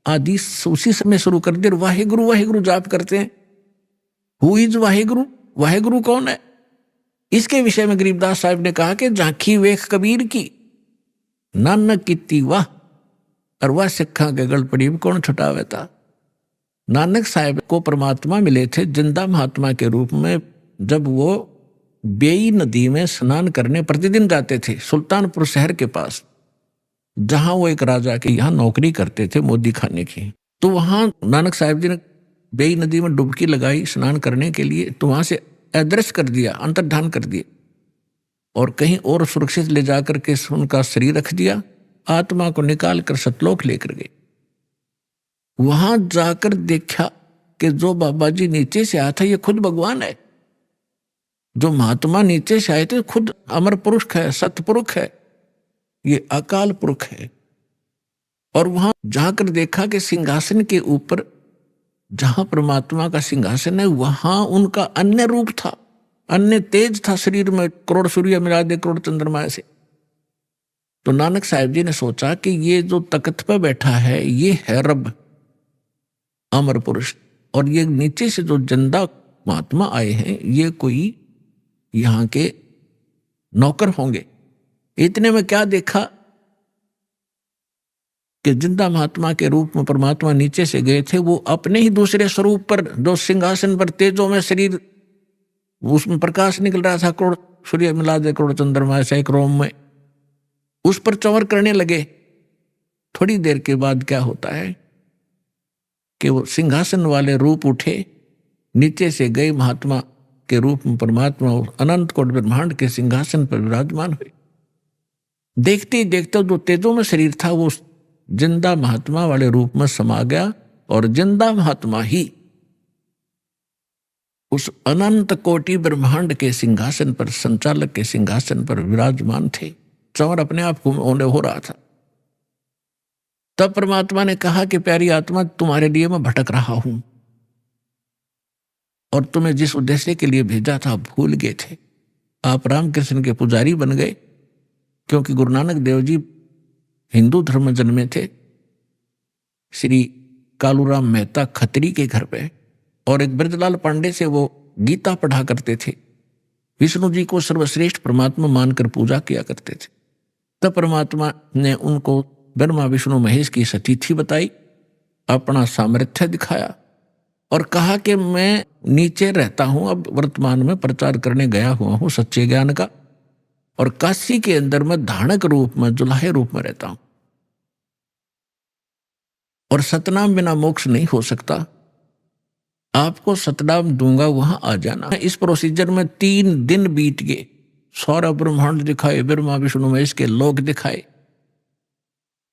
आदि उसी समय शुरू कर दे। वाहेगुरु वाहेगुरु जाप करते हैं। Who is Waheguru? वाहेगुरु कौन है? इसके विषय में गरीबदास साहिब ने कहा कि झांकी वेख कबीर की, नानक कीती वाह, और वह सिखा के गल पड़ी कौन छुटावे था। नानक साहब को परमात्मा मिले थे जिंदा महात्मा के रूप में जब वो बेई नदी में स्नान करने प्रतिदिन जाते थे, सुल्तानपुर शहर के पास, जहां वो एक राजा के यहाँ नौकरी करते थे मोदी खाने की। तो वहां नानक साहब जी ने बेई नदी में डुबकी लगाई स्नान करने के लिए, तो वहां से अदृश्य कर दिया, अंतर्धान कर दिया, और कहीं और सुरक्षित ले जाकर के उनका शरीर रख दिया, आत्मा को निकाल कर सतलोक लेकर गए। वहां जाकर देखा कि जो बाबा जी नीचे से आया था ये खुद भगवान है, जो महात्मा नीचे से आए थे खुद अमर पुरुष है, सतपुरुष है, ये अकाल पुरुष है। और वहां जाकर देखा कि सिंहासन के ऊपर जहां परमात्मा का सिंहासन है वहां उनका अन्य रूप था, अन्य तेज था शरीर में, करोड़ सूर्य मिला दे करोड़ चंद्रमा से। तो नानक साहब जी ने सोचा कि ये जो तख्त पर बैठा है ये है रब, अमर पुरुष, और ये नीचे से जो जिंदा महात्मा आए हैं ये कोई यहाँ के नौकर होंगे। इतने में क्या देखा कि जिंदा महात्मा के रूप में परमात्मा नीचे से गए थे, वो अपने ही दूसरे स्वरूप पर जो सिंहासन पर तेजों में शरीर, उसमें प्रकाश निकल रहा था, करोड़ सूर्य मिला दे करोड़ चंद्रमा से एक रोम में, उस पर चंवर करने लगे। थोड़ी देर के बाद क्या होता है कि वो सिंहासन वाले रूप उठे, नीचे से गए महात्मा के रूप में परमात्मा अनंत कोटि ब्रह्मांड के सिंहासन पर विराजमान हुए। देखते ही देखते जो तेजों में शरीर था वो जिंदा महात्मा वाले रूप में समा गया, और जिंदा महात्मा ही उस अनंत कोटि ब्रह्मांड के सिंहासन पर, संचालक के सिंहासन पर विराजमान थे। चंवर अपने आप को हो रहा था। तब परमात्मा ने कहा कि प्यारी आत्मा, तुम्हारे लिए मैं भटक रहा हूं, और तुम्हें जिस उद्देश्य के लिए भेजा था भूल गए थे। आप रामकृष्ण के पुजारी बन गए, क्योंकि गुरु नानक देव जी हिंदू धर्म में जन्मे थे, श्री कालूराम मेहता खत्री के घर पे, और एक ब्रजलाल पांडे से वो गीता पढ़ा करते थे, विष्णु जी को सर्वश्रेष्ठ परमात्मा मानकर पूजा किया करते थे। तब परमात्मा ने उनको ब्रह्मा विष्णु महेश की सतीथि बताई, अपना सामर्थ्य दिखाया, और कहा कि मैं नीचे रहता हूं, अब वर्तमान में प्रचार करने गया हुआ हूं सच्चे ज्ञान का, और काशी के अंदर मैं धानक रूप में, जुलाहे रूप में रहता हूं, और सतनाम बिना मोक्ष नहीं हो सकता। आपको सतनाम दूंगा, वहां आ जाना। इस प्रोसीजर में 3 दिन बीत गए, सारा ब्रह्मांड दिखाए, ब्रह्मा विष्णु महेश के लोक दिखाए।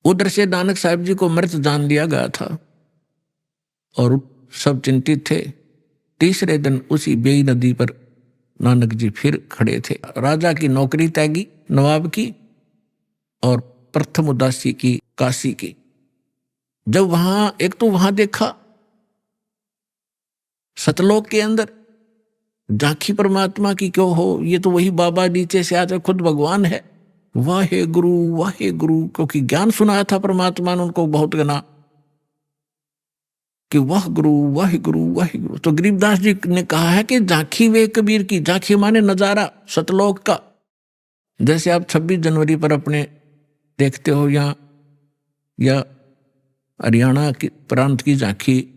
उधर से नानक साहब जी को मृत जान लिया गया था, और सब चिंतित थे। तीसरे दिन उसी बेई नदी पर नानक जी फिर खड़े थे। राजा की नौकरी त्यागी, नवाब की, और प्रथम उदासी की, काशी की। जब वहां एक तो वहां देखा सतलोक के अंदर झांकी परमात्मा की, क्यों हो, ये तो वही बाबा नीचे से आते खुद भगवान है, वाहे गुरु, क्योंकि ज्ञान सुनाया था परमात्मा ने उनको बहुत गना कि वाह गुरु। तो गरीबदास जी ने कहा है कि झांकी वे कबीर की, झांकी माने नजारा सतलोक का। जैसे आप 26 जनवरी पर अपने देखते हो या हरियाणा की प्रांत की झांकी,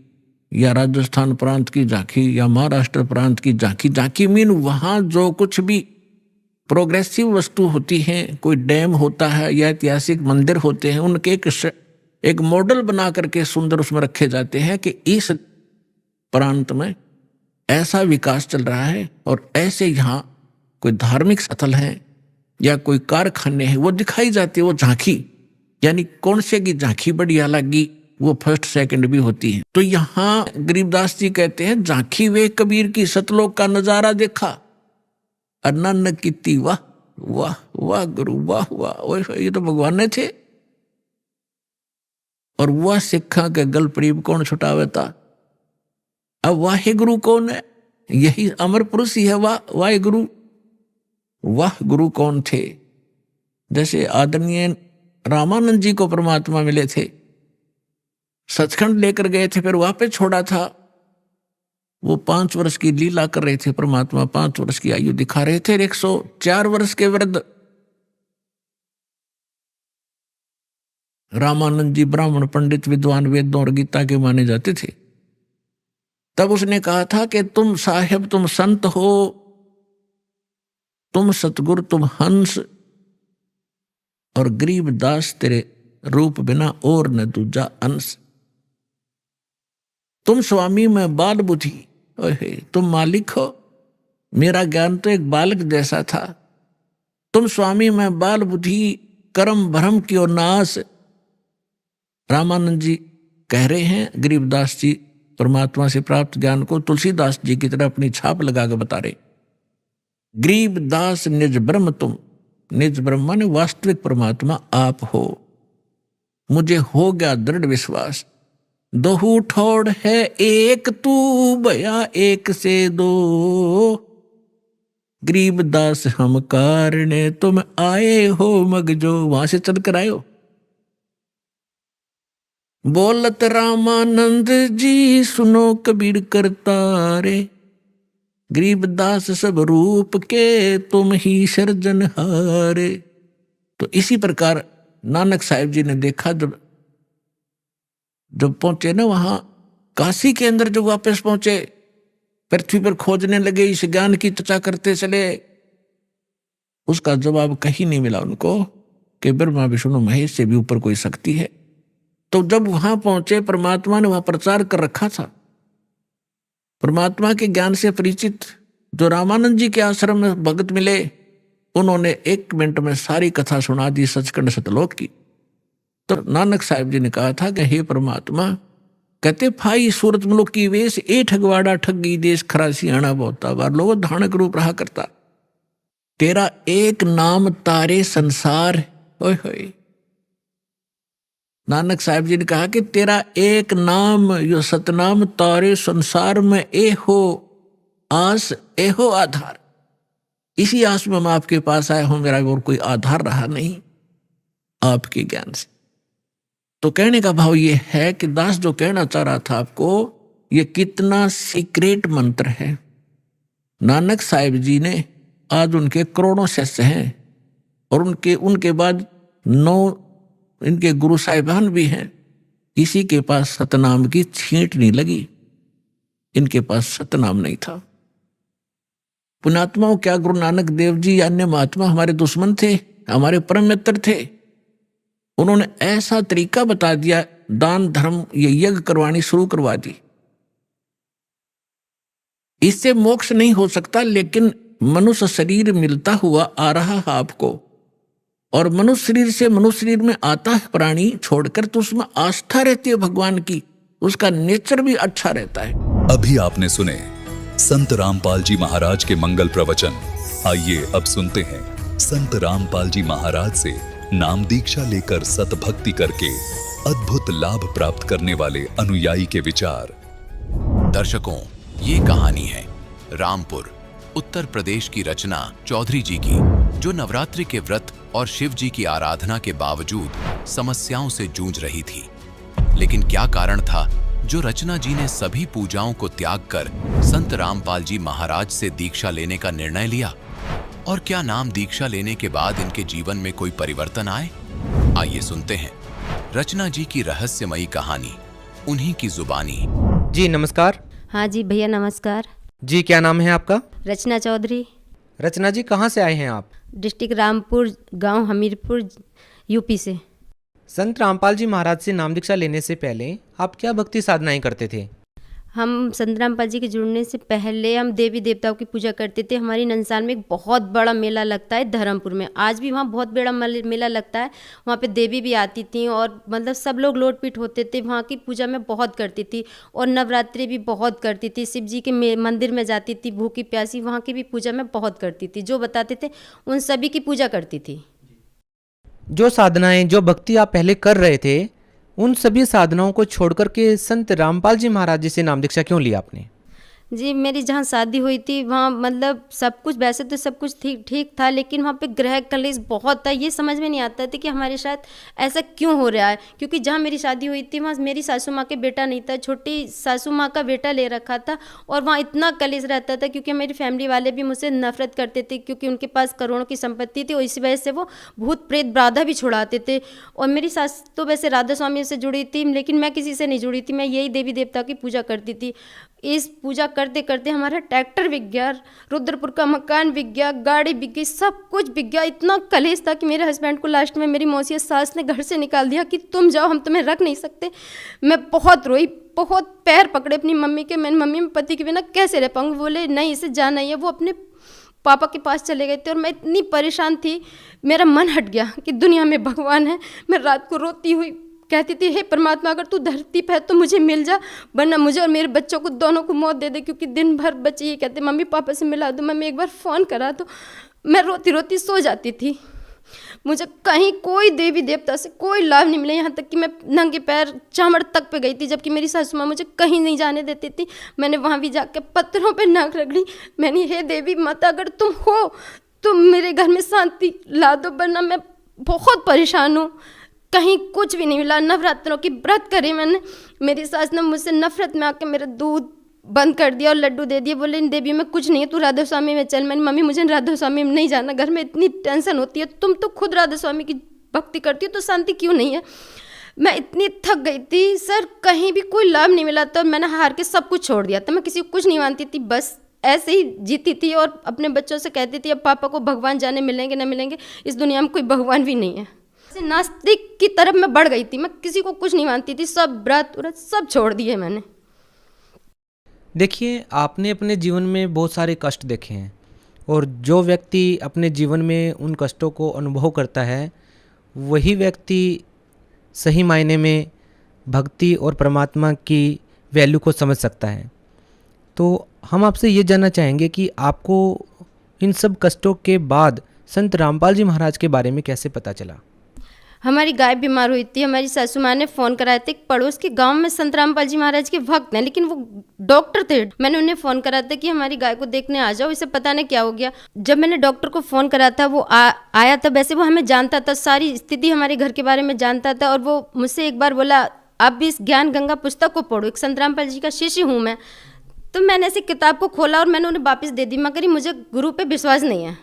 या राजस्थान प्रांत की झांकी, या महाराष्ट्र प्रांत की झांकी। झांकी मीन वहां जो कुछ भी प्रोग्रेसिव वस्तु होती हैं, कोई डैम होता है या ऐतिहासिक मंदिर होते हैं, उनके एक मॉडल बना करके सुंदर उसमें रखे जाते हैं कि इस प्रांत में ऐसा विकास चल रहा है, और ऐसे यहाँ कोई धार्मिक स्थल है या कोई कारखाने हैं, वो दिखाई जाती है। वो झांकी यानी कौन से की झांकी बढ़िया लगी, वो फर्स्ट सेकंड भी होती है। तो यहाँ गरीबदास जी कहते हैं झांकी वे कबीर की, सतलोक का नजारा देखा, अनन्न कीती वाह वाह वाह गुरु वाह वाह, ये तो भगवान ने थे। और वह सिखा के गल प्रीब कौन छुटावे था। अब वाहे गुरु कौन है, यही अमर पुरुष ही है। वाहे गुरु, वाह गुरु कौन थे। जैसे आदरणीय रामानंद जी को परमात्मा मिले थे, सचखंड लेकर गए थे, फिर वापस छोड़ा था। वो 5 वर्ष की लीला कर रहे थे परमात्मा, 5 वर्ष की आयु दिखा रहे थे, 104 वर्ष के वृद्ध रामानंद जी ब्राह्मण पंडित विद्वान वेदों और गीता के माने जाते थे। तब उसने कहा था कि तुम साहेब, तुम संत हो, तुम सतगुरु, तुम हंस, और गरीब दास तेरे रूप बिना और न दूजा अंश। तुम स्वामी मैं बाल बुद्धि, ओहे तुम मालिक हो, मेरा ज्ञान तो एक बालक जैसा था। तुम स्वामी मैं बाल बुद्धि, कर्म भ्रम की ओर नाश। रामानंद जी कह रहे हैं, गरीबदास जी परमात्मा से प्राप्त ज्ञान को तुलसीदास जी की तरह अपनी छाप लगा के बता रहे। गरीबदास निज ब्रह्म तुम, निज ब्रह्मा ने वास्तविक परमात्मा आप हो। मुझे हो गया दृढ़ विश्वास, दोहू ठोड़ है एक, तू भया एक से दो। गरीबदास हम कारणे तुम आए हो मगजो, वहां से चल कर आए हो। बोलत रामानंद जी सुनो कबीर करतारे, गरीबदास सब रूप के तुम ही सृजनहारे। तो इसी प्रकार नानक साहिब जी ने देखा, जब पहुंचे ना वहां काशी के अंदर, जब वापस पहुंचे पृथ्वी पर खोजने लगे, इस ज्ञान की चर्चा करते चले, उसका जवाब कहीं नहीं मिला उनको कि ब्रह्मा विष्णु महेश से भी ऊपर कोई शक्ति है। तो जब वहां पहुंचे, परमात्मा ने वहां प्रचार कर रखा था। परमात्मा के ज्ञान से परिचित जो रामानंद जी के आश्रम में भगत मिले, उन्होंने 1 मिनट में सारी कथा सुना दी सचखंड सतलोक की। तो नानक साहिब जी ने कहा था कि हे परमात्मा, कहते फाई सूरत मुलुक की वेश, ए ठगवाड़ा ठगी देश, खरासी आना बहुता बार, लोगो धानक रूप रहा करता। तेरा एक नाम तारे संसार, ओए होए। नानक साहिब जी ने कहा कि तेरा एक नाम, यो सतनाम तारे संसार में, ए हो आस, ए हो आधार। इसी आस में मैं आपके पास आया हूं, मेरा और कोई आधार रहा नहीं आपके ज्ञान से। तो कहने का भाव ये है कि दास जो कहना चाह रहा था आपको, ये कितना सीक्रेट मंत्र है। नानक साहिब जी ने आज उनके करोड़ों शिष्य हैं, और उनके बाद 9 इनके गुरु साहिबान भी हैं। किसी के पास सतनाम की छींट नहीं लगी, इनके पास सतनाम नहीं था। पुण्यात्माओं, क्या गुरु नानक देव जी अन्य महात्मा हमारे दुश्मन थे? हमारे परम मित्र थे। उन्होंने ऐसा तरीका बता दिया, दान धर्म ये यज्ञ करवानी शुरू करवा दी। इससे मोक्ष नहीं हो सकता, लेकिन मनुष्य शरीर मिलता हुआ आ रहा है आपको, और मनुष्य शरीर से मनुष्य शरीर में आता है प्राणी छोड़कर, तो उसमें आस्था रहती है भगवान की, उसका नेचर भी अच्छा रहता है। अभी आपने सुने संत रामपाल जी महाराज के मंगल प्रवचन। आइए अब सुनते हैं संत रामपाल जी महाराज से नाम दीक्षा लेकर सतभक्ति करके अद्भुत लाभ प्राप्त करने वाले अनुयायी के विचार। दर्शकों, ये कहानी है रामपुर उत्तर प्रदेश की रचना चौधरी जी की, जो नवरात्रि के व्रत और शिव जी की आराधना के बावजूद समस्याओं से जूझ रही थी। लेकिन क्या कारण था जो रचना जी ने सभी पूजाओं को त्याग कर संत रामपाल जी महाराज से दीक्षा लेने का निर्णय लिया? और क्या नाम दीक्षा लेने के बाद इनके जीवन में कोई परिवर्तन आए? आइए सुनते हैं रचना जी की रहस्यमयी कहानी, उन्हीं की जुबानी। जी नमस्कार। हाँ जी भैया नमस्कार। जी क्या नाम है आपका? रचना चौधरी। रचना जी कहाँ से आए हैं आप? डिस्ट्रिक्ट रामपुर, गांव हमीरपुर, यूपी से। संत रामपाल जी महाराज से नाम दीक्षा लेने से पहले आप क्या भक्ति साधनाएं करते थे? हम संत रामपाल जी के जुड़ने से पहले हम देवी देवताओं की पूजा करते थे। हमारी नंसाल में एक बहुत बड़ा मेला लगता है धर्मपुर में, आज भी वहाँ बहुत बड़ा मेला लगता है। वहाँ पे देवी भी आती थी और मतलब सब लोग लोट पीट होते थे। वहाँ की पूजा मैं बहुत करती थी और नवरात्रि भी बहुत करती थी। शिव जी के मंदिर में जाती थी भूखी प्यासी, वहाँ की भी पूजा मैं बहुत करती थी। जो बताते थे उन सभी की पूजा करती थी। जो साधनाएं, जो भक्ति आप पहले कर रहे थे, उन सभी साधनाओं को छोड़कर के संत रामपाल जी महाराज जी से नाम दीक्षा क्यों लिया आपने? जी मेरी जहाँ शादी हुई थी वहाँ मतलब सब कुछ वैसे तो सब कुछ ठीक ठीक था, लेकिन वहाँ पे गृह कलेश बहुत था। ये समझ में नहीं आता था कि हमारे साथ ऐसा क्यों हो रहा है, क्योंकि जहाँ मेरी शादी हुई थी वहाँ मेरी सासू माँ के बेटा नहीं था, छोटी सासू माँ का बेटा ले रखा था। और वहाँ इतना कलेश रहता था क्योंकि मेरी फैमिली वाले भी मुझसे नफरत करते थे, क्योंकि उनके पास करोड़ों की संपत्ति थी और इसी वजह से वो भूत प्रेत बाधा भी छुड़ाते थे। और मेरी सास तो वैसे राधा स्वामी से जुड़ी थी, लेकिन मैं किसी से नहीं जुड़ी थी, मैं यही देवी देवता की पूजा करती थी। इस पूजा करते करते हमारा ट्रैक्टर बिक गया, रुद्रपुर का मकान बिक गया, गाड़ी बिक गई, सब कुछ बिक गया। इतना कलेश था कि मेरे हस्बैंड को लास्ट में मेरी मौसी सास ने घर से निकाल दिया कि तुम जाओ, हम तुम्हें रख नहीं सकते। मैं बहुत रोई, बहुत पैर पकड़े अपनी मम्मी के। मैंने मम्मी में पति के बिना कैसे रह पाऊंगी, बोले नहीं इसे जाना ही है। वो अपने पापा के पास चले गए थे और मैं इतनी परेशान थी, मेरा मन हट गया कि दुनिया में भगवान है। मैं रात को रोती हुई कहती थी, हे परमात्मा अगर तू धरती पे है तो मुझे मिल जा, वरना मुझे और मेरे बच्चों को दोनों को मौत दे दे। क्योंकि दिन भर बच्चे ये कहते मम्मी पापा से मिला दो, मम्मी एक बार फ़ोन करा दो। मैं रोती रोती सो जाती थी। मुझे कहीं कोई देवी देवता से कोई लाभ नहीं मिला, यहाँ तक कि मैं नंगे पैर चामड़ तक पे गई थी, जबकि मेरी सासू माँ मुझे कहीं नहीं जाने देती थी। मैंने वहाँ भी जाकर पत्थरों पे नाक रगड़ी। मैंने हे देवी माता अगर तुम हो तो मेरे घर में शांति ला दो, वरना मैं बहुत परेशान हूँ। कहीं कुछ भी नहीं मिला। नवरात्रों की व्रत करे मैंने, मेरी सास ने मुझसे नफरत में आके मेरा दूध बंद कर दिया और लड्डू दे दिए, बोले इन देवी में कुछ नहीं है, तू राधा स्वामी में चल। मैंने मम्मी मुझे राधा स्वामी में नहीं जाना, घर में इतनी टेंशन होती है, तुम तो खुद राधा स्वामी की भक्ति करती हो तो शांति क्यों नहीं है। मैं इतनी थक गई थी सर, कहीं भी कोई लाभ नहीं मिला था। मैंने हार के सब कुछ छोड़ दिया था। मैं किसी को कुछ नहीं मानती थी, बस ऐसे ही जीती थी और अपने बच्चों से कहती थी अब पापा को भगवान जाने मिलेंगे न मिलेंगे, इस दुनिया में कोई भगवान भी नहीं है। नास्तिक की तरफ मैं बढ़ गई थी, मैं किसी को कुछ नहीं मानती थी, सब व्रत व्रत सब छोड़ दिए मैंने। देखिए, आपने अपने जीवन में बहुत सारे कष्ट देखे हैं और जो व्यक्ति अपने जीवन में उन कष्टों को अनुभव करता है वही व्यक्ति सही मायने में भक्ति और परमात्मा की वैल्यू को समझ सकता है। तो हम आपसे ये जानना चाहेंगे कि आपको इन सब कष्टों के बाद संत रामपाल जी महाराज के बारे में कैसे पता चला? हमारी गाय बीमार हुई थी, हमारी सासू माँ ने फ़ोन कराए थे। पड़ोस के गांव में संत रामपाल जी महाराज के भक्त हैं, लेकिन वो डॉक्टर थे। मैंने उन्हें फ़ोन करा था कि हमारी गाय को देखने आ जाओ, इसे पता नहीं क्या हो गया। जब मैंने डॉक्टर को फ़ोन करा था वो आया था। वैसे वो हमें जानता था, सारी स्थिति हमारे घर के बारे में जानता था। और वो मुझसे एक बार बोला आप भी इस ज्ञान गंगा पुस्तक को पढ़ो, एक संत रामपाल जी का शिष्य हूँ मैं। तो मैंने ऐसी किताब को खोला और मैंने उन्हें वापस दे दी। मगर मुझे गुरु पे विश्वास नहीं है,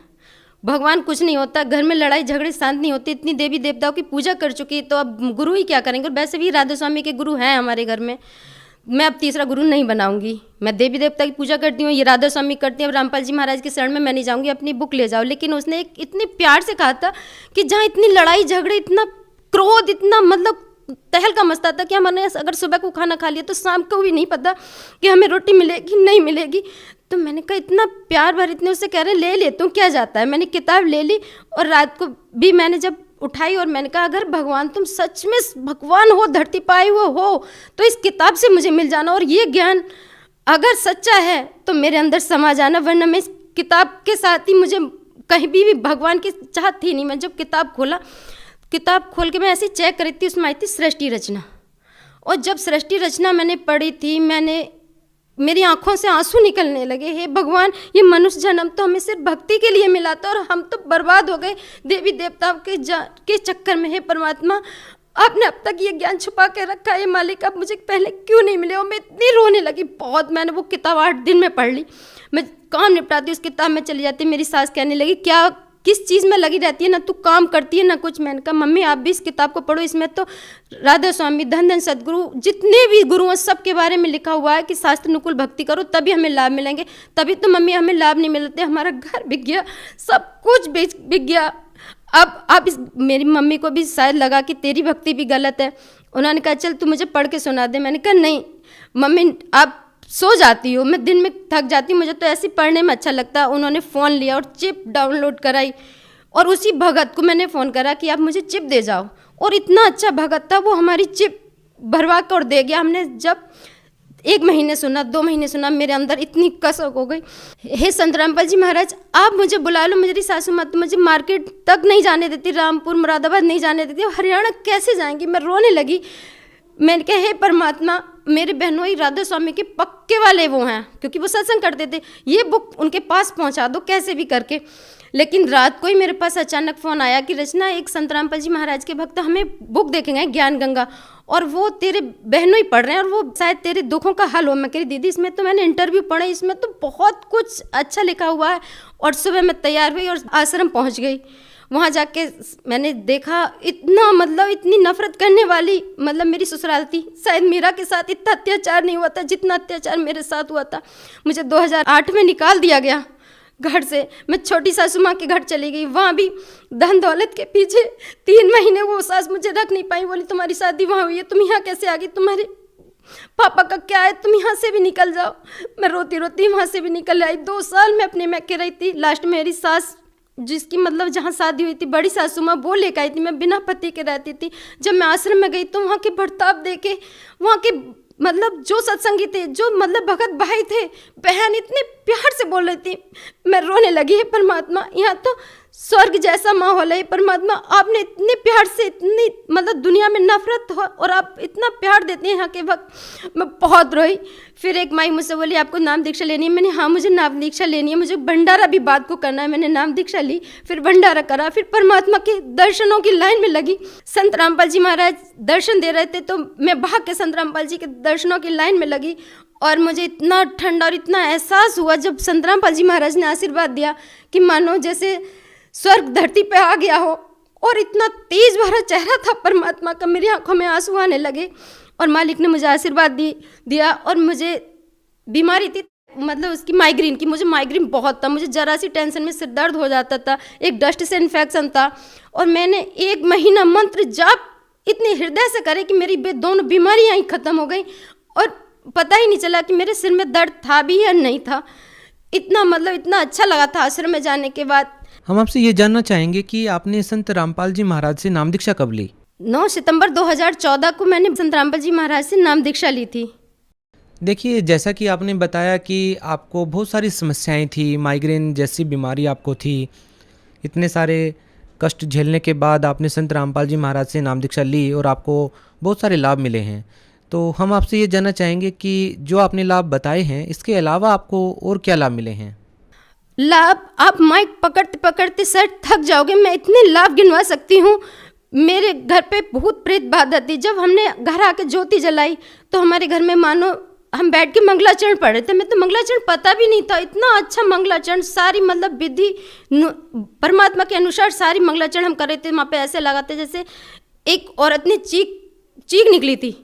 भगवान कुछ नहीं होता, घर में लड़ाई झगड़े शांत नहीं होती। इतनी देवी देवताओं की पूजा कर चुकी तो अब गुरु ही क्या करेंगे। और वैसे भी राधा स्वामी के गुरु हैं हमारे घर में, मैं अब तीसरा गुरु नहीं बनाऊंगी। मैं देवी देवता की पूजा करती हूँ, ये राधा स्वामी करती हैं, अब रामपाल जी महाराज के शरण में मैं नहीं जाऊँगी, अपनी बुक ले जाओ। लेकिन उसने एक इतने प्यार से कहा था कि जहाँ इतनी लड़ाई झगड़े, इतना क्रोध, इतना मतलब तहलका मचता था कि हमने अगर सुबह को खाना खा लिया तो शाम को भी नहीं पता कि हमें रोटी मिलेगी नहीं मिलेगी। तो मैंने कहा इतना प्यार भर इतने उससे कह रहे ले लेता हूँ, क्या जाता है। मैंने किताब ले ली और रात को भी मैंने जब उठाई और मैंने कहा अगर भगवान तुम सच में भगवान हो, धरती पाए हुए हो, तो इस किताब से मुझे मिल जाना और ये ज्ञान अगर सच्चा है तो मेरे अंदर समा जाना, वरना मैं इस किताब के साथ ही मुझे कहीं भी भगवान की चाहत थी नहीं। मैं जब किताब खोल के मैं ऐसे चेक करी थी, उसमें आई थी सृष्टि रचना। और जब सृष्टि रचना मैंने पढ़ी थी, मेरी आंखों से आंसू निकलने लगे। हे भगवान, ये मनुष्य जन्म तो हमें सिर्फ भक्ति के लिए मिला था और हम तो बर्बाद हो गए देवी देवताओं के चक्कर में। हे परमात्मा, आपने अब तक ये ज्ञान छुपा के रखा है मालिक, अब मुझे पहले क्यों नहीं मिले। और मैं इतनी रोने लगी बहुत। मैंने वो किताब 8 दिन में पढ़ ली। मैं काम निपटाती उस किताब में चली जाती। मेरी सास कहने लगी क्या किस चीज़ में लगी रहती है, ना तू काम करती है ना कुछ। मैंने कहा मम्मी आप भी इस किताब को पढ़ो, इसमें तो राधा स्वामी, धन धन सदगुरु, जितने भी गुरु हैं सब के बारे में लिखा हुआ है कि शास्त्र अनुकूल भक्ति करो तभी हमें लाभ मिलेंगे। तभी तो मम्मी हमें लाभ नहीं मिलते, हमारा घर बिक गया, सब कुछ बिक गया। अब मेरी मम्मी को भी शायद लगा कि तेरी भक्ति भी गलत है। उन्होंने कहा चल तू मुझे पढ़ के सुना दे। मैंने कहा नहीं मम्मी आप सो जाती हो, मैं दिन में थक जाती हूँ, मुझे तो ऐसे पढ़ने में अच्छा लगता है। उन्होंने फ़ोन लिया और चिप डाउनलोड कराई और उसी भगत को मैंने फ़ोन करा कि आप मुझे चिप दे जाओ। और इतना अच्छा भगत था, वो हमारी चिप भरवा कर दे गया। हमने जब 1 महीने सुना, 2 महीने सुना, मेरे अंदर इतनी कसक हो गई। हे संत रामपाल जी महाराज आप मुझे बुला लो। मेरी सासू माँ तो मुझे मार्केट तक नहीं जाने देती, रामपुर मुरादाबाद नहीं जाने देती, हरियाणा कैसे जाएंगी। मैं रोने लगी। मैंने कहा हे परमात्मा मेरे बहनोई राधा स्वामी के पक्के वाले वो हैं, क्योंकि वो सत्संग करते थे, ये बुक उनके पास पहुंचा दो कैसे भी करके। लेकिन रात को ही मेरे पास अचानक फ़ोन आया कि रचना, एक संत रामपाल जी महाराज के भक्त हमें बुक देखेंगे ज्ञान गंगा, और वो तेरे बहनों ही पढ़ रहे हैं और वो शायद तेरे दुखों का हल हो। मैं कह रही दीदी इसमें तो मैंने इंटरव्यू पढ़े, इसमें तो बहुत कुछ अच्छा लिखा हुआ है। और सुबह मैं तैयार हुई और आश्रम पहुंच गई। वहाँ जाके मैंने देखा इतना मतलब इतनी नफरत करने वाली मतलब मेरी ससुराल थी। शायद मीरा के साथ इतना अत्याचार नहीं हुआ था जितना अत्याचार मेरे साथ हुआ था। मुझे 2008 में निकाल दिया गया घर से। मैं छोटी सासू माँ के घर चली गई, वहाँ भी धन दौलत के पीछे 3 महीने वो सास मुझे रख नहीं पाई। बोली तुम्हारी शादी वहाँ हुई है, तुम यहाँ कैसे आ गई, तुम्हारे पापा का क्या है, तुम यहाँ से भी निकल जाओ। मैं रोती रोती वहाँ से भी निकल आई। 2 साल मैं अपने मैके रही थी। लास्ट में मेरी सास, जिसकी मतलब जहाँ शादी हुई थी बड़ी सासू माँ, वो लेकर आई थी। मैं बिना पति के रहती थी। जब मैं आश्रम में गई तो वहाँ के बर्ताव देखे, वहाँ के मतलब जो सत्संगी थे, जो मतलब भगत भाई थे, बहन इतने प्यार से बोल रही थी, मैं रोने लगी। है परमात्मा, यहाँ तो स्वर्ग जैसा माहौल है। परमात्मा, आपने इतने प्यार से, इतनी मतलब दुनिया में नफरत हो और आप इतना प्यार देते हैं यहाँ के वक्त। मैं बहुत रोई। फिर एक माई मुझसे बोली आपको नाम दीक्षा लेनी है। मैंने हाँ मुझे नाम दीक्षा लेनी है, मुझे भंडारा भी बात को करना है। मैंने नाम दीक्षा ली, फिर भंडारा करा, फिर परमात्मा के दर्शनों की लाइन में लगी। संत रामपाल जी महाराज दर्शन दे रहे थे तो मैं भाग के संत रामपाल जी के दर्शनों की लाइन में लगी। और मुझे इतना ठंडा और इतना एहसास हुआ जब संत रामपाल जी महाराज ने आशीर्वाद दिया कि मानो जैसे स्वर्ग धरती पे आ गया हो। और इतना तेज भरा चेहरा था परमात्मा का, मेरी आंखों में आंसू आने लगे। और मालिक ने मुझे आशीर्वाद दिया। और मुझे बीमारी थी मतलब उसकी माइग्रेन की, मुझे माइग्रेन बहुत था। मुझे जरा सी टेंशन में सिर दर्द हो जाता था, एक डस्ट से इन्फेक्शन था। और मैंने 1 महीना मंत्र जाप इतने हृदय से करे कि मेरी दोनों बीमारियाँ ही खत्म हो गई। और पता ही नहीं चला कि मेरे सिर में दर्द था भी या नहीं था। इतना मतलब इतना अच्छा लगा था आश्रम में जाने के बाद। हम आपसे ये जानना चाहेंगे कि आपने संत रामपाल जी महाराज से नाम दीक्षा कब ली? 9 सितंबर 2014 को मैंने संत रामपाल जी महाराज से नाम दीक्षा ली थी। देखिए, जैसा कि आपने बताया कि आपको बहुत सारी समस्याएं थी, माइग्रेन जैसी बीमारी आपको थी, इतने सारे कष्ट झेलने के बाद आपने संत रामपाल जी महाराज से नाम दीक्षा ली और आपको बहुत सारे लाभ मिले हैं। तो हम आपसे ये जानना चाहेंगे कि जो आपने लाभ बताए हैं, इसके अलावा आपको और क्या लाभ मिले हैं? लाभ, आप माइक पकड़ते पकड़ते सर थक जाओगे। मैं इतने लाभ गिनवा सकती हूँ। मेरे घर पे भूत प्रेत बाधा थी। जब हमने घर आके ज्योति जलाई तो हमारे घर में मानो हम बैठ के मंगलाचरण पढ़ रहे थे। मैं तो मंगलाचरण पता भी नहीं था, इतना अच्छा मंगलाचरण, सारी मतलब विधि परमात्मा के अनुसार सारी मंगलाचरण हम कर रहे थे। वहाँ पे ऐसे लगा था जैसे एक औरत ने चीख निकली थी।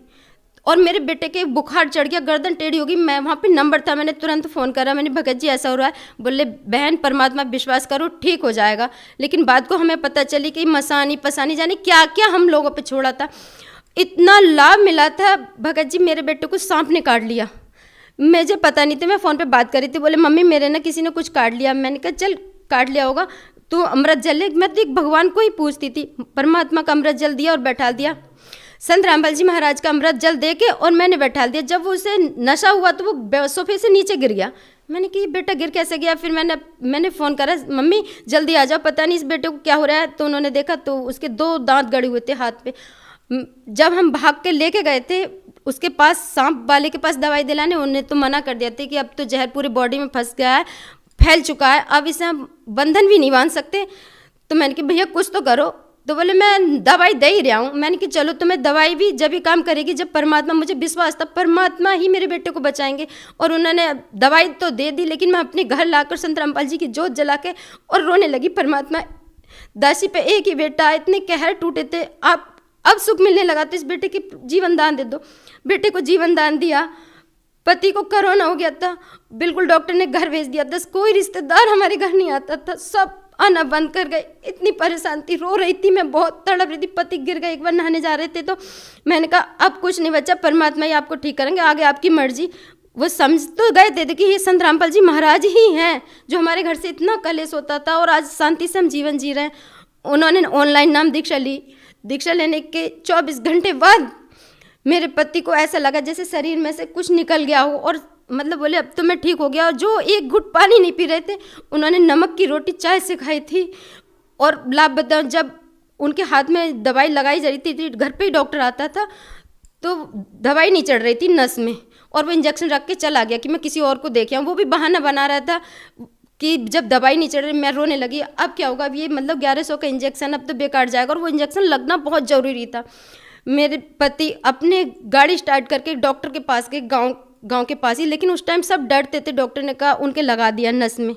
और मेरे बेटे के बुखार चढ़ गया, गर्दन टेढ़ी होगी। मैं वहाँ पे नंबर था, मैंने तुरंत फ़ोन करा। मैंने भगत जी ऐसा हो रहा है। बोले बहन परमात्मा विश्वास करो ठीक हो जाएगा। लेकिन बाद को हमें पता चली कि मसानी पसानी जाने क्या क्या हम लोगों पे छोड़ा था। इतना लाभ मिला था। भगत जी मेरे बेटे को सांप ने काट लिया, मुझे पता नहीं था। मैं फ़ोन पे बात कर रही थी, बोले मम्मी मेरे ना किसी ने कुछ काट लिया। मैंने कहा चल काट लिया होगा तो अमृत जल ले। मैं तो एक भगवान को ही पूछती थी। परमात्मा का अमृत जल दिया और बैठा दिया। संत रामपाल जी महाराज का अमृत जल दे के और मैंने बैठा दिया। जब वो उसे नशा हुआ तो वो सोफे से नीचे गिर गया। मैंने कहा बेटा गिर कैसे गया? फिर मैंने फ़ोन करा, मम्मी जल्दी आ जाओ, पता नहीं इस बेटे को क्या हो रहा है। तो उन्होंने देखा तो उसके 2 दांत गड़े हुए थे हाथ पे। जब हम भाग के लेके गए थे उसके पास, सांप वाले के पास दवाई दिलाने, उन्होंने तो मना कर दिया था कि अब तो जहर पूरे बॉडी में फंस गया है, फैल चुका है, अब इसे हम बंधन भी नहीं बांध सकते। तो मैंने कहा भैया कुछ तो करो। तो बोले मैं दवाई दे ही रहा हूँ। मैंने कहा चलो तुम्हें दवाई भी जब ही काम करेगी जब परमात्मा, मुझे विश्वास था परमात्मा ही मेरे बेटे को बचाएंगे। और उन्होंने दवाई तो दे दी, लेकिन मैं अपने घर लाकर संत रामपाल जी की जोत जला के और रोने लगी। परमात्मा, दासी पे एक ही बेटा, इतने कहर टूटे थे, आप अब सुख मिलने लगा तो इस बेटे के जीवन दान दे दो। बेटे को जीवन दान दिया। पति को कोरोना हो गया था, बिल्कुल डॉक्टर ने घर भेज दिया था। कोई रिश्तेदार हमारे घर नहीं आता था, सब आना बंद कर गए। इतनी परेशान थी, रो रही थी मैं, बहुत तड़प रही थी। पति गिर गए, एक बार नहाने जा रहे थे तो मैंने कहा अब कुछ नहीं बचा, परमात्मा ही आपको ठीक करेंगे, आगे आपकी मर्जी। वो समझ तो गए थे कि ये संत रामपाल जी महाराज ही हैं जो हमारे घर से इतना कलेश होता था और आज शांति से हम जीवन जी रहे हैं। उन्होंने ऑनलाइन नाम दीक्षा ली। दीक्षा लेने के 24 घंटे बाद मेरे पति को ऐसा लगा जैसे शरीर में से कुछ निकल गया हो और मतलब बोले अब तो मैं ठीक हो गया। और जो एक घुट पानी नहीं पी रहे थे उन्होंने नमक की रोटी चाय से खाई थी। और लाभ बताऊं, जब उनके हाथ में दवाई लगाई जा रही थी, घर पे ही डॉक्टर आता था, तो दवाई नहीं चढ़ रही थी नस में, और वो इंजेक्शन रख के चला गया कि मैं किसी और को देख आऊँ। वो भी बहाना बना रहा था कि जब दवाई नहीं चढ़ रही। मैं रोने लगी, अब क्या होगा, अब ये मतलब 1100 का इंजेक्शन अब तो बेकार जाएगा, और वो इंजेक्शन लगना बहुत ज़रूरी था। मेरे पति अपने गाड़ी स्टार्ट करके डॉक्टर के पास गए, गांव के पास ही, लेकिन उस टाइम सब डरते थे। डॉक्टर ने कहा, उनके लगा दिया नस में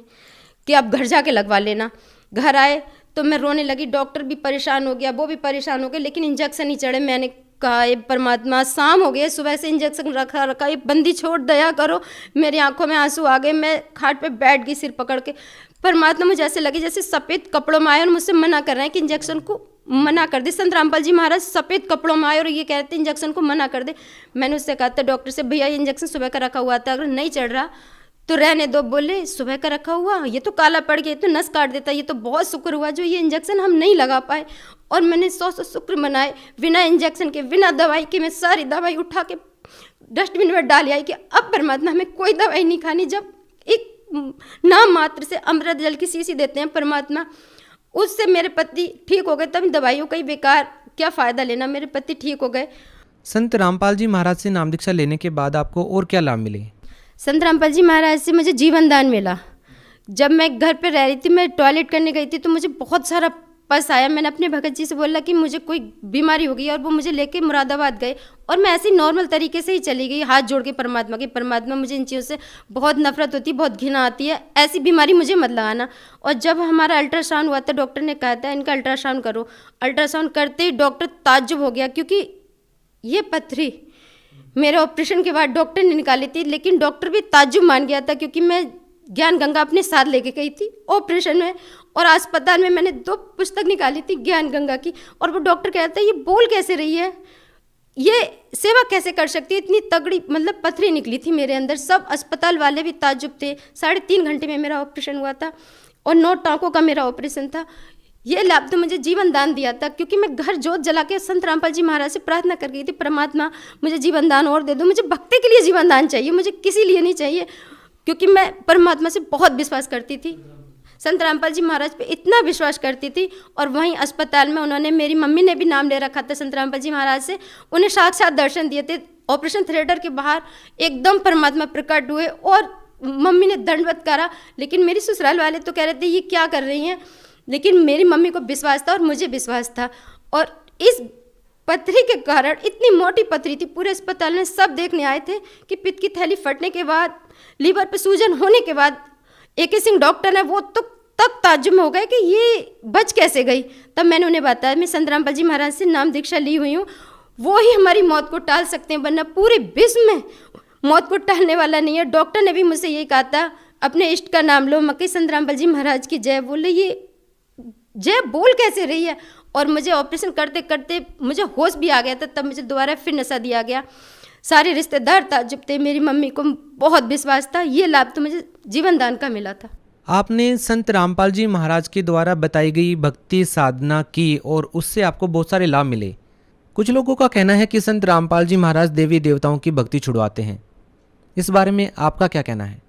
कि आप घर जाके लगवा लेना। घर आए तो मैं रोने लगी, डॉक्टर भी परेशान हो गया, वो भी परेशान हो गए, लेकिन इंजेक्शन नहीं चढ़े। मैंने कहा, ये परमात्मा, शाम हो गई, सुबह से इंजेक्शन रखा, ये बंदी छोड़, दया करो। मेरी आंखों में आंसू आ गए, मैं खाट पे बैठ गई सिर पकड़ के। परमात्मा मुझे ऐसे लगे जैसे सफ़ेद कपड़ों में आए और मुझसे मना कर रहे हैं कि इंजेक्शन को मना कर दे। संत रामपाल जी महाराज सफ़ेद कपड़ों में आए और ये कहते इंजेक्शन को मना कर दे। मैंने उससे कहा था डॉक्टर से, भैया ये इंजेक्शन सुबह का रखा हुआ था, अगर नहीं चढ़ रहा तो रहने दो। बोले सुबह का रखा हुआ, ये तो काला पड़ गया, ये तो नस काट देता, ये तो बहुत शुक्र हुआ जो ये इंजेक्शन हम नहीं लगा पाए। और मैंने 100 शुक्र मनाए, बिना इंजेक्शन के, बिना दवाई के मैं सारी दवाई उठा के डस्टबिन में डाल आई कि अब परमात्मा हमें कोई दवाई नहीं खानी। जब एक नाम मात्र से अमृत जल की शीशी देते हैं परमात्मा, उससे मेरे पति ठीक हो गए। तब दवाइयों का ही बेकार क्या फ़ायदा लेना, मेरे पति ठीक हो गए। संत रामपाल जी महाराज से नाम दीक्षा लेने के बाद आपको और क्या लाभ मिले? संत रामपाल जी महाराज से मुझे जीवन दान मिला। जब मैं घर पे रह रही थी, मैं टॉयलेट करने गई थी तो मुझे बहुत सारा पस आया। मैंने अपने भगत जी से बोला कि मुझे कोई बीमारी हो गई, और वो मुझे लेके मुरादाबाद गए, और मैं ऐसे ही नॉर्मल तरीके से ही चली गई, हाथ जोड़ के परमात्मा के, परमात्मा मुझे इन चीज़ों से बहुत नफरत होती है, बहुत घृणा आती है, ऐसी बीमारी मुझे मत लगाना। और जब हमारा अल्ट्रासाउंड हुआ था, डॉक्टर ने कहा था इनका अल्ट्रासाउंड करो। अल्ट्रासाउंड करते ही डॉक्टर ताज्जुब हो गया, क्योंकि ये पथरी मेरे ऑपरेशन के बाद डॉक्टर ने निकाली थी, लेकिन डॉक्टर भी ताज्जुब मान गया था, क्योंकि मैं ज्ञान गंगा अपने साथ लेके गई थी ऑपरेशन में, और अस्पताल में मैंने 2 पुस्तक निकाली थी ज्ञान गंगा की। और वो डॉक्टर कहता है ये बोल कैसे रही है, ये सेवा कैसे कर सकती है, इतनी तगड़ी मतलब पथरी निकली थी मेरे अंदर। सब अस्पताल वाले भी ताज्जुब थे। 3.5 घंटे में मेरा ऑपरेशन हुआ था, और 9 टाँकों का मेरा ऑपरेशन था। ये लाभ तो मुझे जीवन दान दिया था, क्योंकि मैं घर जोत जला के संत रामपाल जी महाराज से प्रार्थना कर गई थी, परमात्मा मुझे जीवन दान और दे दो। मुझे भक्ति के लिए जीवन दान चाहिए, मुझे किसी लिए नहीं चाहिए, क्योंकि मैं परमात्मा से बहुत विश्वास करती थी। संत रामपाल जी महाराज पे इतना विश्वास करती थी। और वहीं अस्पताल में उन्होंने, मेरी मम्मी ने भी नाम ले रखा था संत रामपाल जी महाराज से, उन्हें साक्षात दर्शन दिए थे। ऑपरेशन थिएटर के बाहर एकदम परमात्मा प्रकट हुए, और मम्मी ने दंडवत करा। लेकिन मेरी ससुराल वाले तो कह रहे थे ये क्या कर रही हैं, लेकिन मेरी मम्मी को विश्वास था और मुझे विश्वास था। और इस पथरी के कारण, इतनी मोटी पथरी थी, पूरे अस्पताल में सब देखने आए थे कि पित्त की थैली फटने के बाद, लीवर पे सूजन होने के बाद, AK सिंह डॉक्टर है, वो तो तक ताज्जुब में हो गए कि ये बच कैसे गई। तब मैंने उन्हें बताया मैं संत रामपाल जी महाराज से नाम दीक्षा ली हुई हूँ, वो ही हमारी मौत को टाल सकते हैं, वरना पूरे विश्व में मौत को टालने वाला नहीं है। डॉक्टर ने भी मुझसे यही कहा था, अपने इष्ट का नाम लो, मक्की संत रामपाल जी महाराज की जय। बोले ये जय बोल कैसे रही है। और मुझे ऑपरेशन करते करते मुझे होश भी आ गया था, तब मुझे दोबारा फिर नशा दिया गया। सारे रिश्तेदार ताज्जुब थे, मेरी मम्मी को बहुत विश्वास था। ये लाभ तो मुझे जीवन दान का मिला था। आपने संत रामपाल जी महाराज के द्वारा बताई गई भक्ति साधना की और उससे आपको बहुत सारे लाभ मिले। कुछ लोगों का कहना है कि संत रामपाल जी महाराज देवी देवताओं की भक्ति छुड़वाते हैं, इस बारे में आपका क्या कहना है?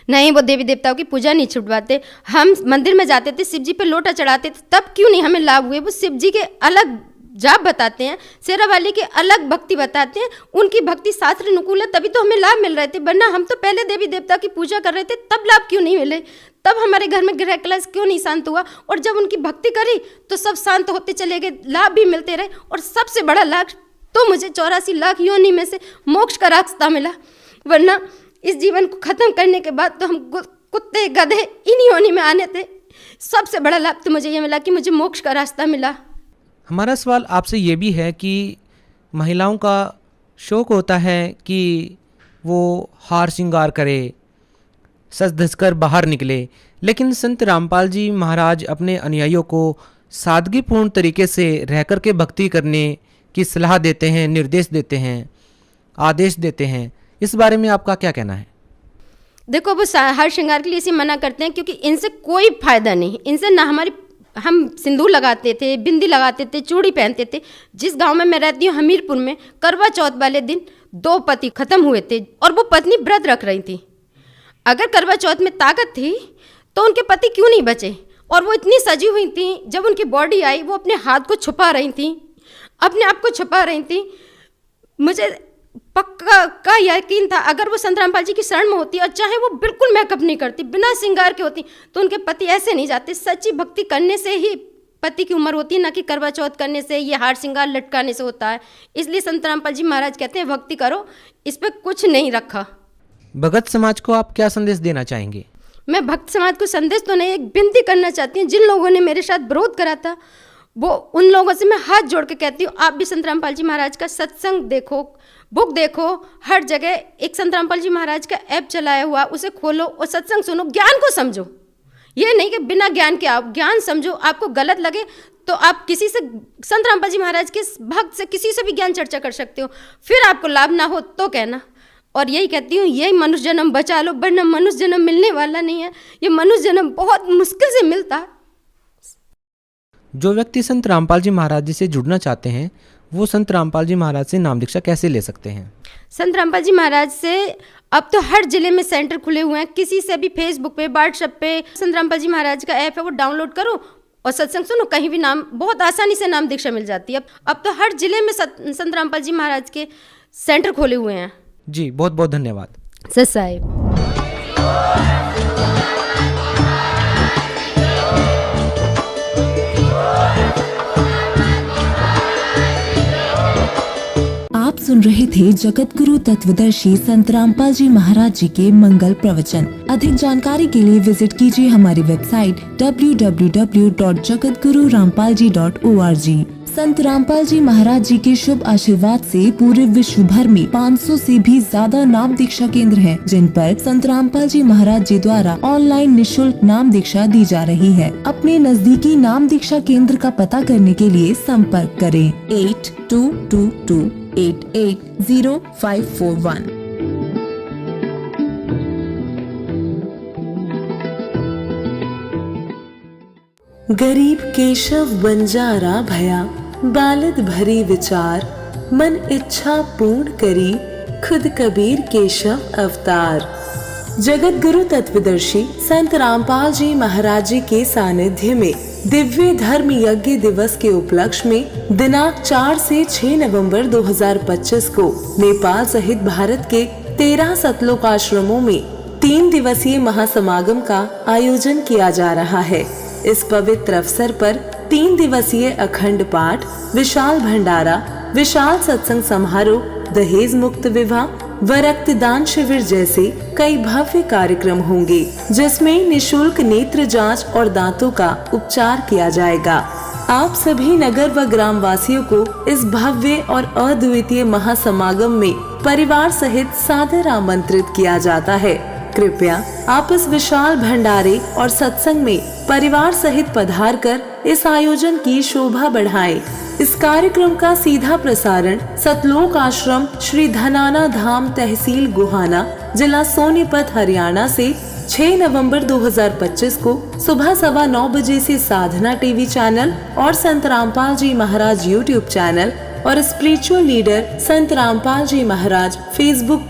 नहीं, वो देवी देवताओं की पूजा नहीं छुड़वाते। हम मंदिर में जाते थे, शिव जी पे लोटा चढ़ाते थे, तब क्यों नहीं हमें लाभ हुए। वो शिव जी के अलग जाप बताते हैं, शेरा वाली की अलग भक्ति बताते हैं, उनकी भक्ति शास्त्र अनुकूल है, तभी तो हमें लाभ मिल रहे थे। वरना हम तो पहले देवी देवता की पूजा कर रहे थे, तब लाभ क्यों नहीं मिले, तब हमारे घर में गृह कलश क्यों नहीं शांत हुआ। और जब उनकी भक्ति करी तो सब शांत होते चले गए, लाभ भी मिलते रहे। और सबसे बड़ा लाभ तो मुझे 84 लाख योनि में से मोक्ष का रास्ता मिला, वरना इस जीवन को खत्म करने के बाद तो हम कुत्ते गधे इन्हीं योनि में आने थे। सबसे बड़ा लाभ तो मुझे ये मिला कि मुझे मोक्ष का रास्ता मिला। हमारा सवाल आपसे ये भी है कि महिलाओं का शौक होता है कि वो हार श्रृंगार करे, सज धज कर बाहर निकले, लेकिन संत रामपाल जी महाराज अपने अनुयायियों को सादगीपूर्ण तरीके से रह कर के भक्ति करने की सलाह देते हैं, निर्देश देते हैं, आदेश देते हैं। इस बारे में आपका क्या कहना है? देखो, वो हार श्रृंगार के लिए इसे मना करते हैं क्योंकि इनसे कोई फायदा नहीं। इनसे ना हम सिंदूर लगाते थे, बिंदी लगाते थे, चूड़ी पहनते थे। जिस गांव में मैं रहती हूँ हमीरपुर में, करवा चौथ वाले दिन 2 पति खत्म हुए थे और वो पत्नी व्रत रख रही थी। अगर करवा चौथ में ताकत थी तो उनके पति क्यों नहीं बचे। और वो इतनी सजी हुई थी, जब उनकी बॉडी आई वो अपने हाथ को छुपा रही थी, अपने आप को छुपा रही थी। मुझे पक्का का यकीन था अगर वो संत रामपाल जी की शरण में होती और चाहे वो बिल्कुल मेकअप नहीं करती, बिना श्रृंगार के होती, तो उनके पति ऐसे नहीं जाते। सच्ची भक्ति करने से ही पति की उम्र होती है, ना कि करवा चौथ करने से, ये हार श्रृंगार लटकाने से होता है। इसलिए संत रामपाल जी महाराज कहते हैं भक्ति करो, इस पर कुछ नहीं रखा। भगत समाज को आप क्या संदेश देना चाहेंगे? मैं भक्त समाज को संदेश तो नहीं, एक विनती करना चाहती हूँ। जिन लोगों ने मेरे साथ विरोध करा था, वो उन लोगों से मैं हाथ जोड़ के कहती हूँ, आप भी संत रामपाल जी महाराज का सत्संग देखो, बुक देखो, हर जगह एक संत रामपाल जी महाराज का ऐप चलाया हुआ, उसे खोलो और सत्संग सुनो, ज्ञान को समझो। ये नहीं कि बिना ज्ञान के आप ज्ञान समझो। आपको गलत लगे तो आप किसी से, संत रामपाल जी महाराज के भक्त से किसी से भी ज्ञान चर्चा कर सकते हो, फिर आपको लाभ ना हो तो कहना। और यही कहती हूँ, यही मनुष्य जन्म बचा लो, वरना मनुष्य जन्म मिलने वाला नहीं है। ये मनुष्य जन्म बहुत मुश्किल से मिलता है। जो व्यक्ति संत रामपाल जी महाराज जी से जुड़ना चाहते हैं, वो संत रामपाल जी महाराज से नाम दीक्षा कैसे ले सकते हैं? संत रामपाल जी महाराज से अब तो हर जिले में सेंटर खुले हुए हैं। किसी से भी फेसबुक पे, व्हाट्सएप पे संत रामपाल जी महाराज का ऐप है, वो डाउनलोड करो और सत्संग सुनो। कहीं भी नाम, बहुत आसानी से नाम दीक्षा मिल जाती है। अब तो हर जिले में संत रामपाल जी महाराज के सेंटर खोले हुए हैं। जी, बहुत बहुत धन्यवाद सत साहिब। आप सुन रहे थे जगत गुरु तत्वदर्शी संत रामपाल जी महाराज जी के मंगल प्रवचन। अधिक जानकारी के लिए विजिट कीजिए हमारी वेबसाइट www.jagatgururampalji.org। संत रामपाल जी महाराज जी के शुभ आशीर्वाद से पूरे विश्व भर में 500 से भी ज्यादा नाम दीक्षा केंद्र हैं, जिन पर संत रामपाल जी महाराज जी द्वारा ऑनलाइन निशुल्क नाम दीक्षा दी जा रही है। अपने नजदीकी नाम दीक्षा केंद्र का पता करने के लिए संपर्क करें 8222880541। गरीब केशव बंजारा भया, बालद भरी विचार, मन इच्छा पूर्ण करी, खुद कबीर केशव अवतार। जगत गुरु तत्वदर्शी संत रामपाल जी महाराज जी के सानिध्य में दिव्य धर्म यज्ञ दिवस के उपलक्ष्य में दिनांक 4 से 6 नवंबर 2025 को नेपाल सहित भारत के 13 सतलोक आश्रमों में 3 दिवसीय महासमागम का आयोजन किया जा रहा है। इस पवित्र अवसर पर 3 दिवसीय अखंड पाठ, विशाल भंडारा, विशाल सत्संग समारोह, दहेज मुक्त विवाह व रक्तदान शिविर जैसे कई भव्य कार्यक्रम होंगे, जिसमें निशुल्क नेत्र जांच और दांतों का उपचार किया जाएगा। आप सभी नगर व ग्राम वासियों को इस भव्य और अद्वितीय महासमागम में परिवार सहित सादर आमंत्रित किया जाता है। कृपया आप इस विशाल भंडारे और सत्संग में परिवार सहित पधार कर इस आयोजन की शोभा बढ़ाएं। इस कार्यक्रम का सीधा प्रसारण सतलोक आश्रम श्री धनाना धाम तहसील गुहाना जिला सोनीपत हरियाणा से 6 नवंबर 2025 को सुबह 9:15 बजे से साधना टीवी चैनल और संत रामपाल जी महाराज यूट्यूब चैनल और स्पिरिचुअल लीडर संत रामपाल जी महाराज फेसबुक